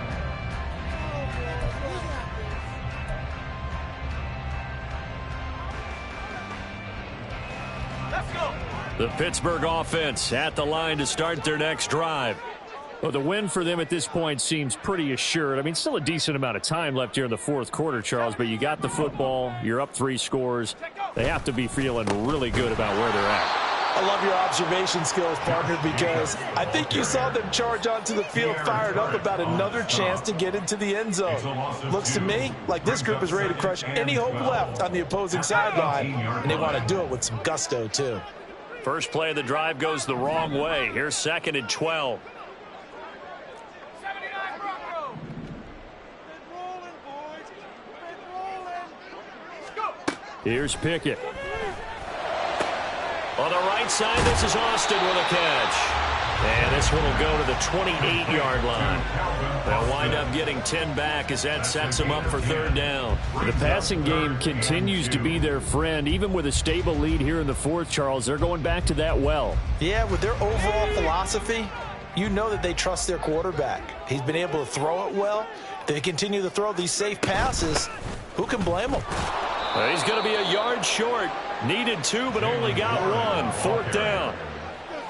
Let's go. The Pittsburgh offense at the line to start their next drive. Well, the win for them at this point seems pretty assured. I mean, still a decent amount of time left here in the fourth quarter, Charles, but you got the football. You're up 3 scores. They have to be feeling really good about where they're at. I love your observation skills, partner, because I think you saw them charge onto the field fired up about another chance to get into the end zone. Looks to me like this group is ready to crush any hope left on the opposing sideline, and they want to do it with some gusto, too. First play of the drive goes the wrong way. Here's 2nd and 12. Here's Pickett. On the right side, this is Austin with a catch. And this one will go to the 28-yard line. They'll wind up getting 10 back as that sets them up for 3rd down. The passing game continues to be their friend. Even with a stable lead here in the 4th, Charles, they're going back to that well. Yeah, with their overall philosophy, you know that they trust their quarterback. He's been able to throw it well. They continue to throw these safe passes. Who can blame them? Well, he's going to be a yard short. Needed 2, but only got 1. 4th down.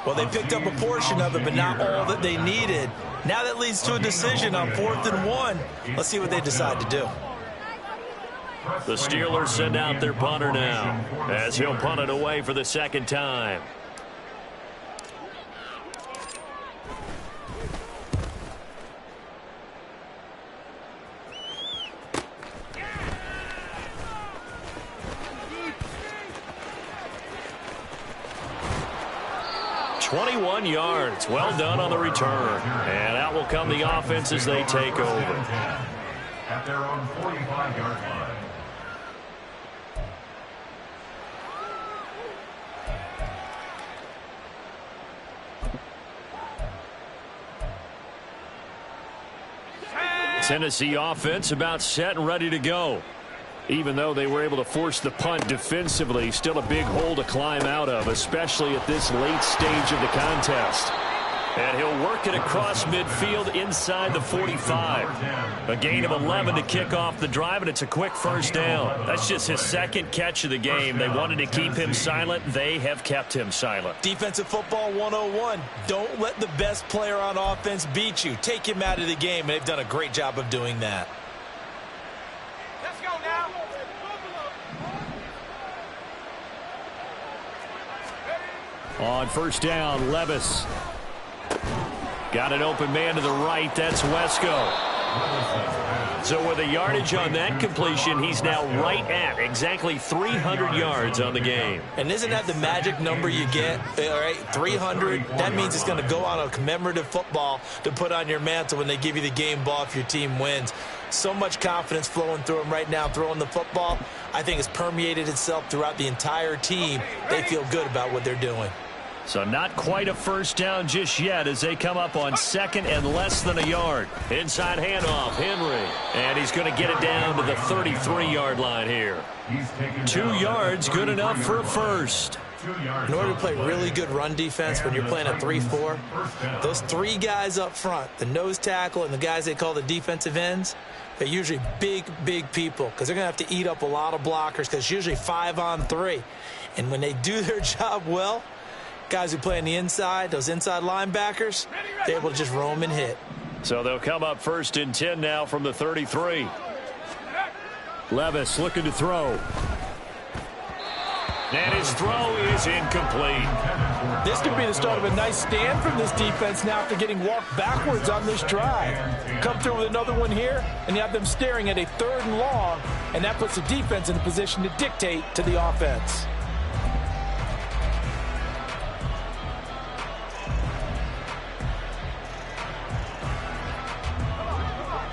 Well, they picked up a portion of it, but not all that they needed. Now that leads to a decision on 4th and 1. Let's see what they decide to do. The Steelers send out their punter now, as he'll punt it away for the 2nd time. .21 yards. Well done on the return. And out will come the offense as they take over. At their own 45-yard line. Tennessee offense about set and ready to go. Even though they were able to force the punt defensively, still a big hole to climb out of, especially at this late stage of the contest. And he'll work it across midfield inside the 45. A gain of 11 to kick off the drive, and it's a quick 1st down. That's just his 2nd catch of the game. They wanted to keep him silent. They have kept him silent. Defensive football 101. Don't let the best player on offense beat you. Take him out of the game, and they've done a great job of doing that. On 1st down, Levis. Got an open man to the right. That's Wesco. So with a yardage on that completion, he's now right at exactly 300 yards on the game. And isn't that the magic number you get? All right, 300. That means it's going to go on a commemorative football to put on your mantle when they give you the game ball if your team wins. So much confidence flowing through him right now, throwing the football. I think it's permeated itself throughout the entire team. They feel good about what they're doing. So not quite a 1st down just yet as they come up on 2nd and less than a yard. Inside handoff, Henry. And he's going to get it down to the 33-yard line here. 2 yards, good enough for a 1st. In order to play really good run defense when you're playing a 3-4, those 3 guys up front, the nose tackle and the guys they call the defensive ends, they're usually big, big people because they're going to have to eat up a lot of blockers because it's usually 5 on 3. And when they do their job well, guys who play on the inside, those inside linebackers, they're able to just roam and hit. So they'll come up 1st and 10 now from the 33. Levis looking to throw. And his throw is incomplete. This could be the start of a nice stand from this defense now after getting walked backwards on this drive. Come through with another one here, and you have them staring at a 3rd and long, and that puts the defense in a position to dictate to the offense.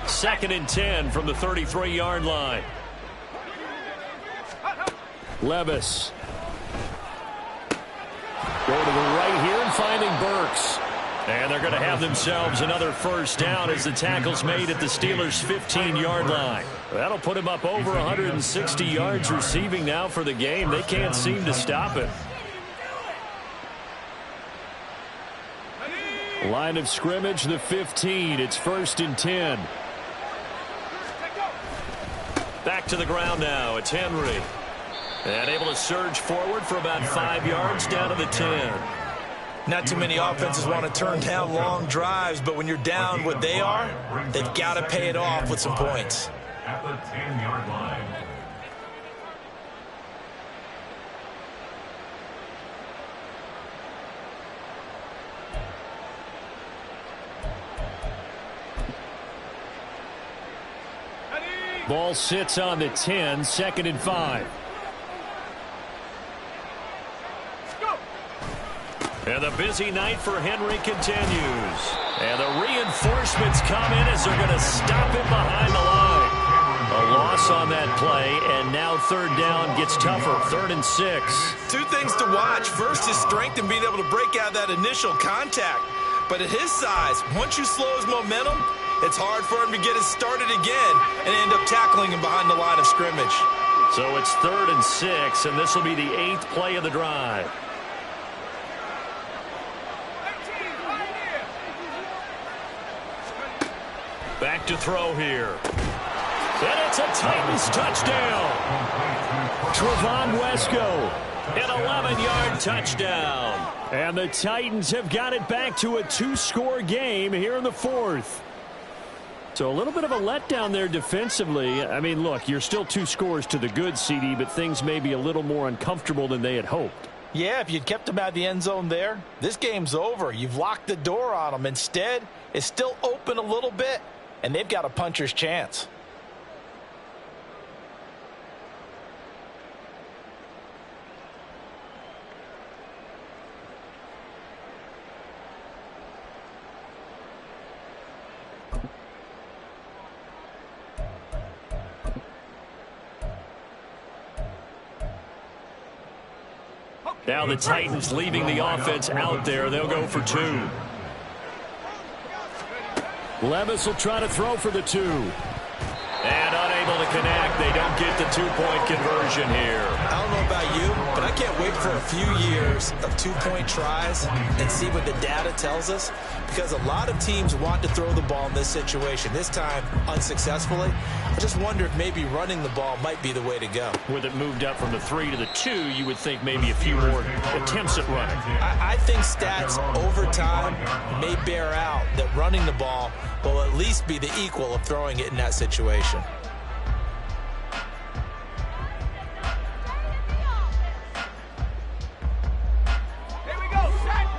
Second and 10 from the 33-yard line. Levis. Go to the right here and finding Burks. And they're going to have themselves another 1st down as the tackle's made at the Steelers' 15-yard line. That'll put him up over 160 yards receiving now for the game. They can't seem to stop it. Line of scrimmage, the 15. It's 1st and 10. Back to the ground now. It's Henry. And able to surge forward for about 5 yards down to the 10. Not too many offenses want to turn down long drives, but when you're down what they are, they've got to pay it off with some points. At the 10-yard line. Ball sits on the 10, 2nd and 5. And the busy night for Henry continues. And the reinforcements come in as they're going to stop him behind the line. A loss on that play, and now 3rd down gets tougher. 3rd and 6. Two things to watch. First, his strength in being able to break out that initial contact. But at his size, once you slow his momentum, it's hard for him to get it started again and end up tackling him behind the line of scrimmage. So it's 3rd and 6, and this will be the 8th play of the drive. Back to throw here. And it's a Titans touchdown. Trevon Wesco. An 11-yard touchdown. And the Titans have got it back to a 2-score game here in the 4th. So a little bit of a letdown there defensively. I mean, look, you're still 2 scores to the good, CD, but things may be a little more uncomfortable than they had hoped. Yeah, if you'd kept them out of the end zone there, this game's over. You've locked the door on them. Instead, it's still open a little bit, and they've got a puncher's chance. Now the Titans leaving the offense out there. They'll go for 2. Levis will try to throw for the 2. And unable to connect. They don't get the 2-point conversion here. I don't know about you, but I can't wait for a few years of 2-point tries and see what the data tells us, because a lot of teams want to throw the ball in this situation. This time, unsuccessfully. I just wonder if maybe running the ball might be the way to go. With it moved up from the 3 to the 2, you would think maybe a few more attempts at running. I think stats over time may bear out that running the ball will at least be the equal of throwing it in that situation.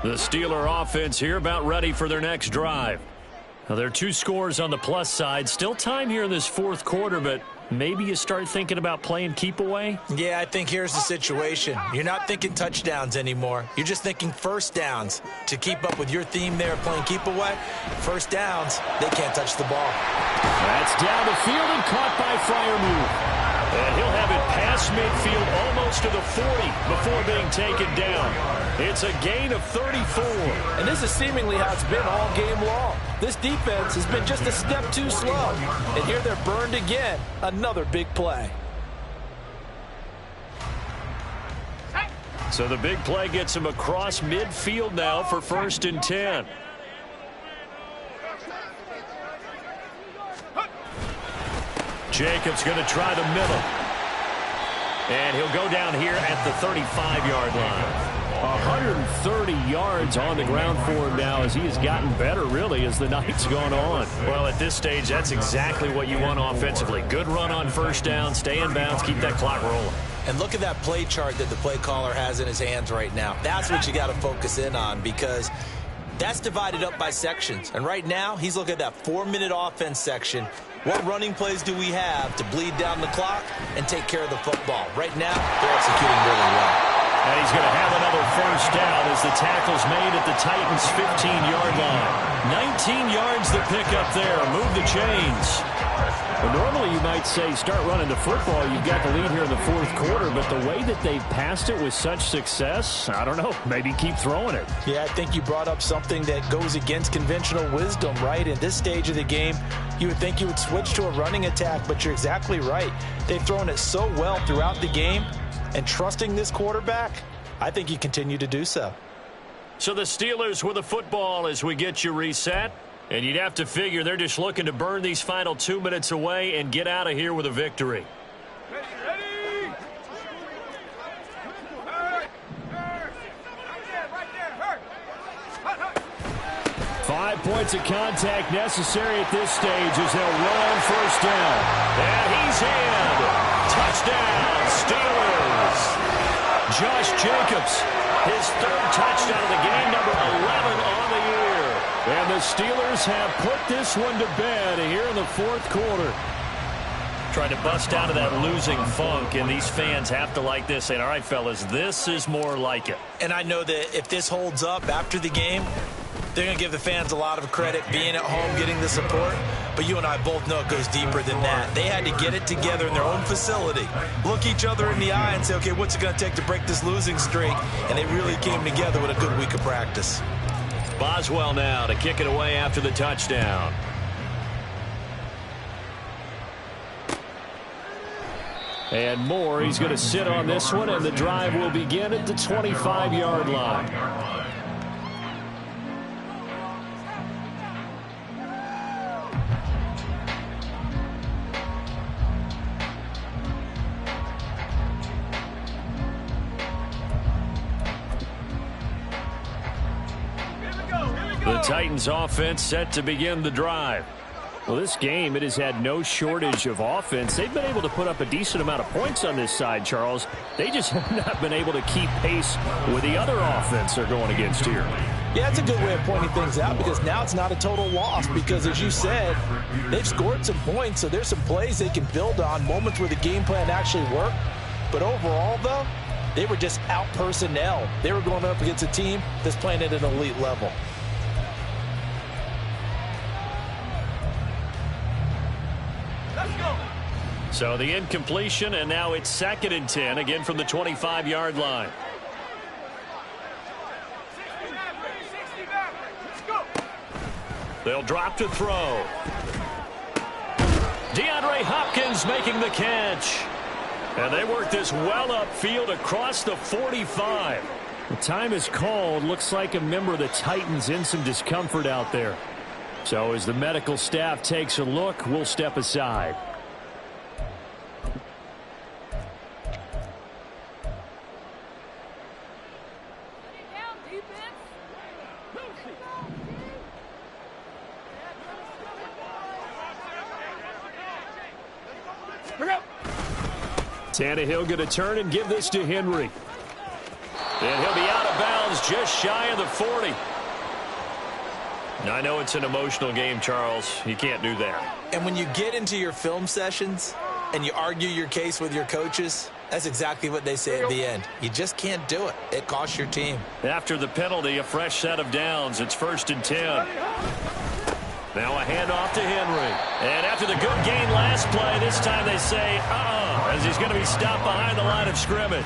The Steeler offense here about ready for their next drive. Now, there are 2 scores on the plus side. Still time here in this 4th quarter, but maybe you start thinking about playing keep away? Yeah, I think here's the situation. You're not thinking touchdowns anymore. You're just thinking first downs. To keep up with your theme there of playing keep away, first downs, they can't touch the ball. That's down the field and caught by Freiermuth. And he'll have it past midfield almost to the 40 before being taken down. It's a gain of 34. And this is seemingly how it's been all game long. This defense has been just a step too slow. And here they're burned again. Another big play. So the big play gets him across midfield now for 1st and 10. Jacobs going to try the middle. And he'll go down here at the 35-yard line. 130 yards on the ground for him now as he has gotten better, really, as the night's gone on. Well, at this stage, that's exactly what you want offensively. Good run on first down, stay in bounds, keep that clock rolling. And look at that play chart that the play caller has in his hands right now. That's what you got to focus in on, because that's divided up by sections. And right now, he's looking at that 4-minute offense section. What running plays do we have to bleed down the clock and take care of the football? Right now, they're executing really well. And he's going to have another first down as the tackle's made at the Titans' 15-yard line. 19 yards to pick up there. Move the chains. Well, normally you might say start running the football. You've got the lead here in the 4th quarter, but the way that they've passed it with such success, I don't know, maybe keep throwing it. Yeah, I think you brought up something that goes against conventional wisdom, right? In this stage of the game, you would think you would switch to a running attack, but you're exactly right. They've thrown it so well throughout the game, and trusting this quarterback, I think you continue to do so. So the Steelers with the football as we get you reset. And you'd have to figure they're just looking to burn these final 2 minutes away and get out of here with a victory. Ready. Right there. 5 points of contact necessary at this stage as they'll run on first down. And he's in. Touchdown, Steelers. Josh Jacobs, his 3rd touchdown of the game, number 11 on the year. And the Steelers have put this one to bed here in the 4th quarter. Trying to bust out of that losing funk, and these fans have to like this. And all right, fellas, this is more like it. And I know that if this holds up after the game, they're going to give the fans a lot of credit being at home, getting the support. But you and I both know it goes deeper than that. They had to get it together in their own facility, look each other in the eye and say, okay, what's it going to take to break this losing streak? And they really came together with a good week of practice. Boswell now to kick it away after the touchdown. And Moore, he's going to sit on this one, and the drive will begin at the 25-yard line. The Titans offense set to begin the drive. Well, this game, it has had no shortage of offense. They've been able to put up a decent amount of points on this side, Charles. They just have not been able to keep pace with the other offense they're going against here. Yeah, it's a good way of pointing things out because now it's not a total loss because, as you said, they've scored some points, so there's some plays they can build on, moments where the game plan actually worked. But overall, though, they were just out-personnel. They were going up against a team that's playing at an elite level. So the incompletion, and now it's 2nd and 10, again from the 25-yard line. They'll drop to throw. DeAndre Hopkins making the catch. And they work this well upfield across the 45. The time is called. Looks like a member of the Titans in some discomfort out there. So as the medical staff takes a look, we'll step aside. Tannehill going to turn and give this to Henry. And he'll be out of bounds just shy of the 40. Now, I know it's an emotional game, Charles. You can't do that. And when you get into your film sessions and you argue your case with your coaches, that's exactly what they say at the end. You just can't do it. It costs your team. After the penalty, a fresh set of downs. It's 1st and 10. Now a handoff to Henry. And after the good gain last play, this time they say, as he's going to be stopped behind the line of scrimmage.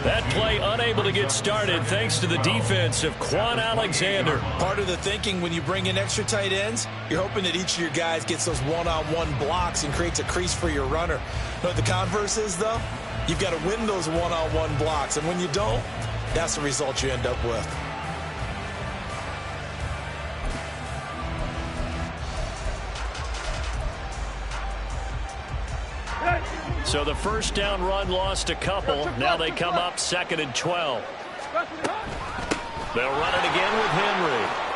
That play unable to get started thanks to the defense of Quan Alexander. Part of the thinking when you bring in extra tight ends, you're hoping that each of your guys gets those one-on-one blocks and creates a crease for your runner. You know what the converse is, though? You've got to win those one-on-one blocks, and when you don't, that's the result you end up with. So the first down run lost a couple. Now they come up 2nd and 12. They'll run it again with Henry.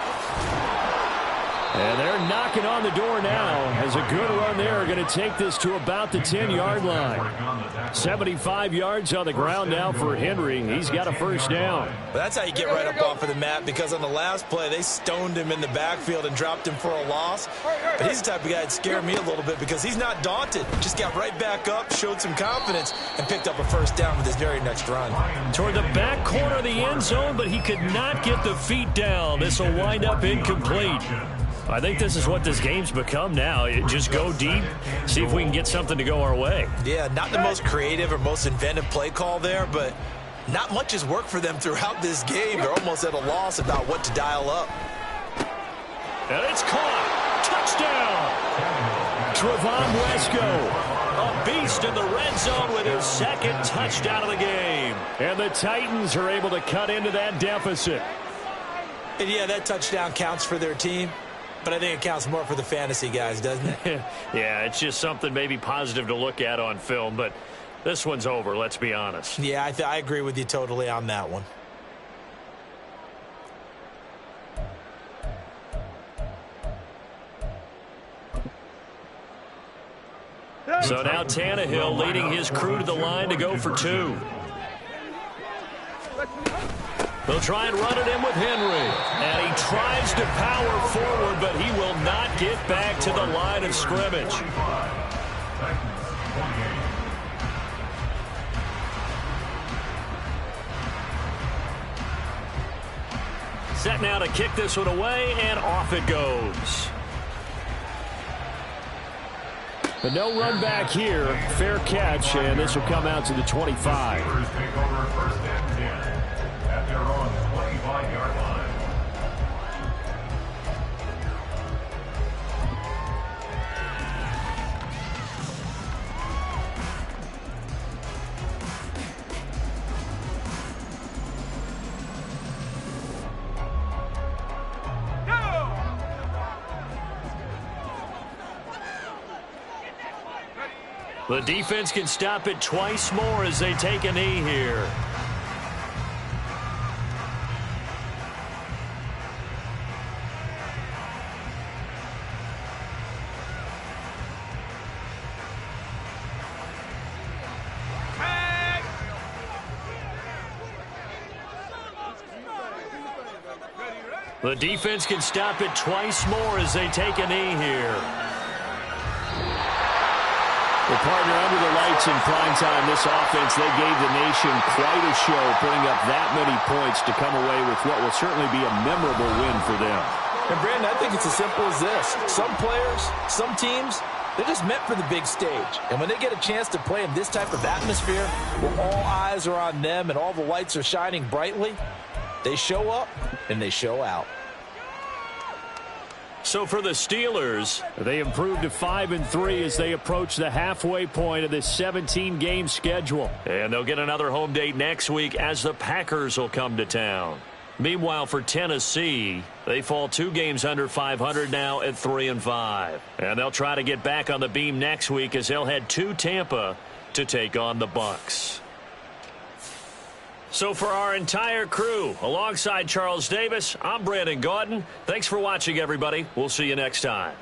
And they're knocking on the door now as a good run there. Going to take this to about the 10-yard line. 75 yards on the ground now for Henry. He's got a first down. But that's how you get right up off of the mat, because on the last play, they stoned him in the backfield and dropped him for a loss. But he's the type of guy that scared me a little bit because he's not daunted. Just got right back up, showed some confidence, and picked up a first down with his very next run. Toward the back corner of the end zone, but he could not get the feet down. This will wind up incomplete. I think this is what this game's become now. Just go deep, see if we can get something to go our way. Yeah, not the most creative or most inventive play call there, but not much has worked for them throughout this game. They're almost at a loss about what to dial up. And it's caught. Touchdown. Trevon Wesco, A beast in the red zone with his 2nd touchdown of the game. and the Titans are able to cut into that deficit. And yeah, that touchdown counts for their team, but I think it counts more for the fantasy guys, doesn't it? Yeah, it's just something maybe positive to look at on film, but this one's over, let's be honest. Yeah, I agree with you totally on that one. So now Tannehill leading his crew to the line to go for 2. They'll try and run it in with Henry. And he tries to power forward, but he will not get back to the line of scrimmage. Set now to kick this one away, and off it goes. But no run back here. Fair catch, and this will come out to the 25. Take over 1st and 10 at their own 25-yard line. The defense can stop it twice more as they take a knee here. The defense can stop it twice more as they take a knee here. Well, partner, under the lights in prime time, this offense, they gave the nation quite a show, putting up that many points to come away with what will certainly be a memorable win for them. And, Brandon, I think it's as simple as this. Some players, some teams, they're just meant for the big stage. And when they get a chance to play in this type of atmosphere, where all eyes are on them and all the lights are shining brightly, they show up and they show out. So for the Steelers, they improved to 5-3 as they approach the halfway point of this 17-game schedule. And they'll get another home date next week as the Packers will come to town. Meanwhile, for Tennessee, they fall 2 games under 500 now at 3-5. And they'll try to get back on the beam next week as they'll head to Tampa to take on the Bucs. So for our entire crew, alongside Charles Davis, I'm Brandon Gaudin. Thanks for watching, everybody. We'll see you next time.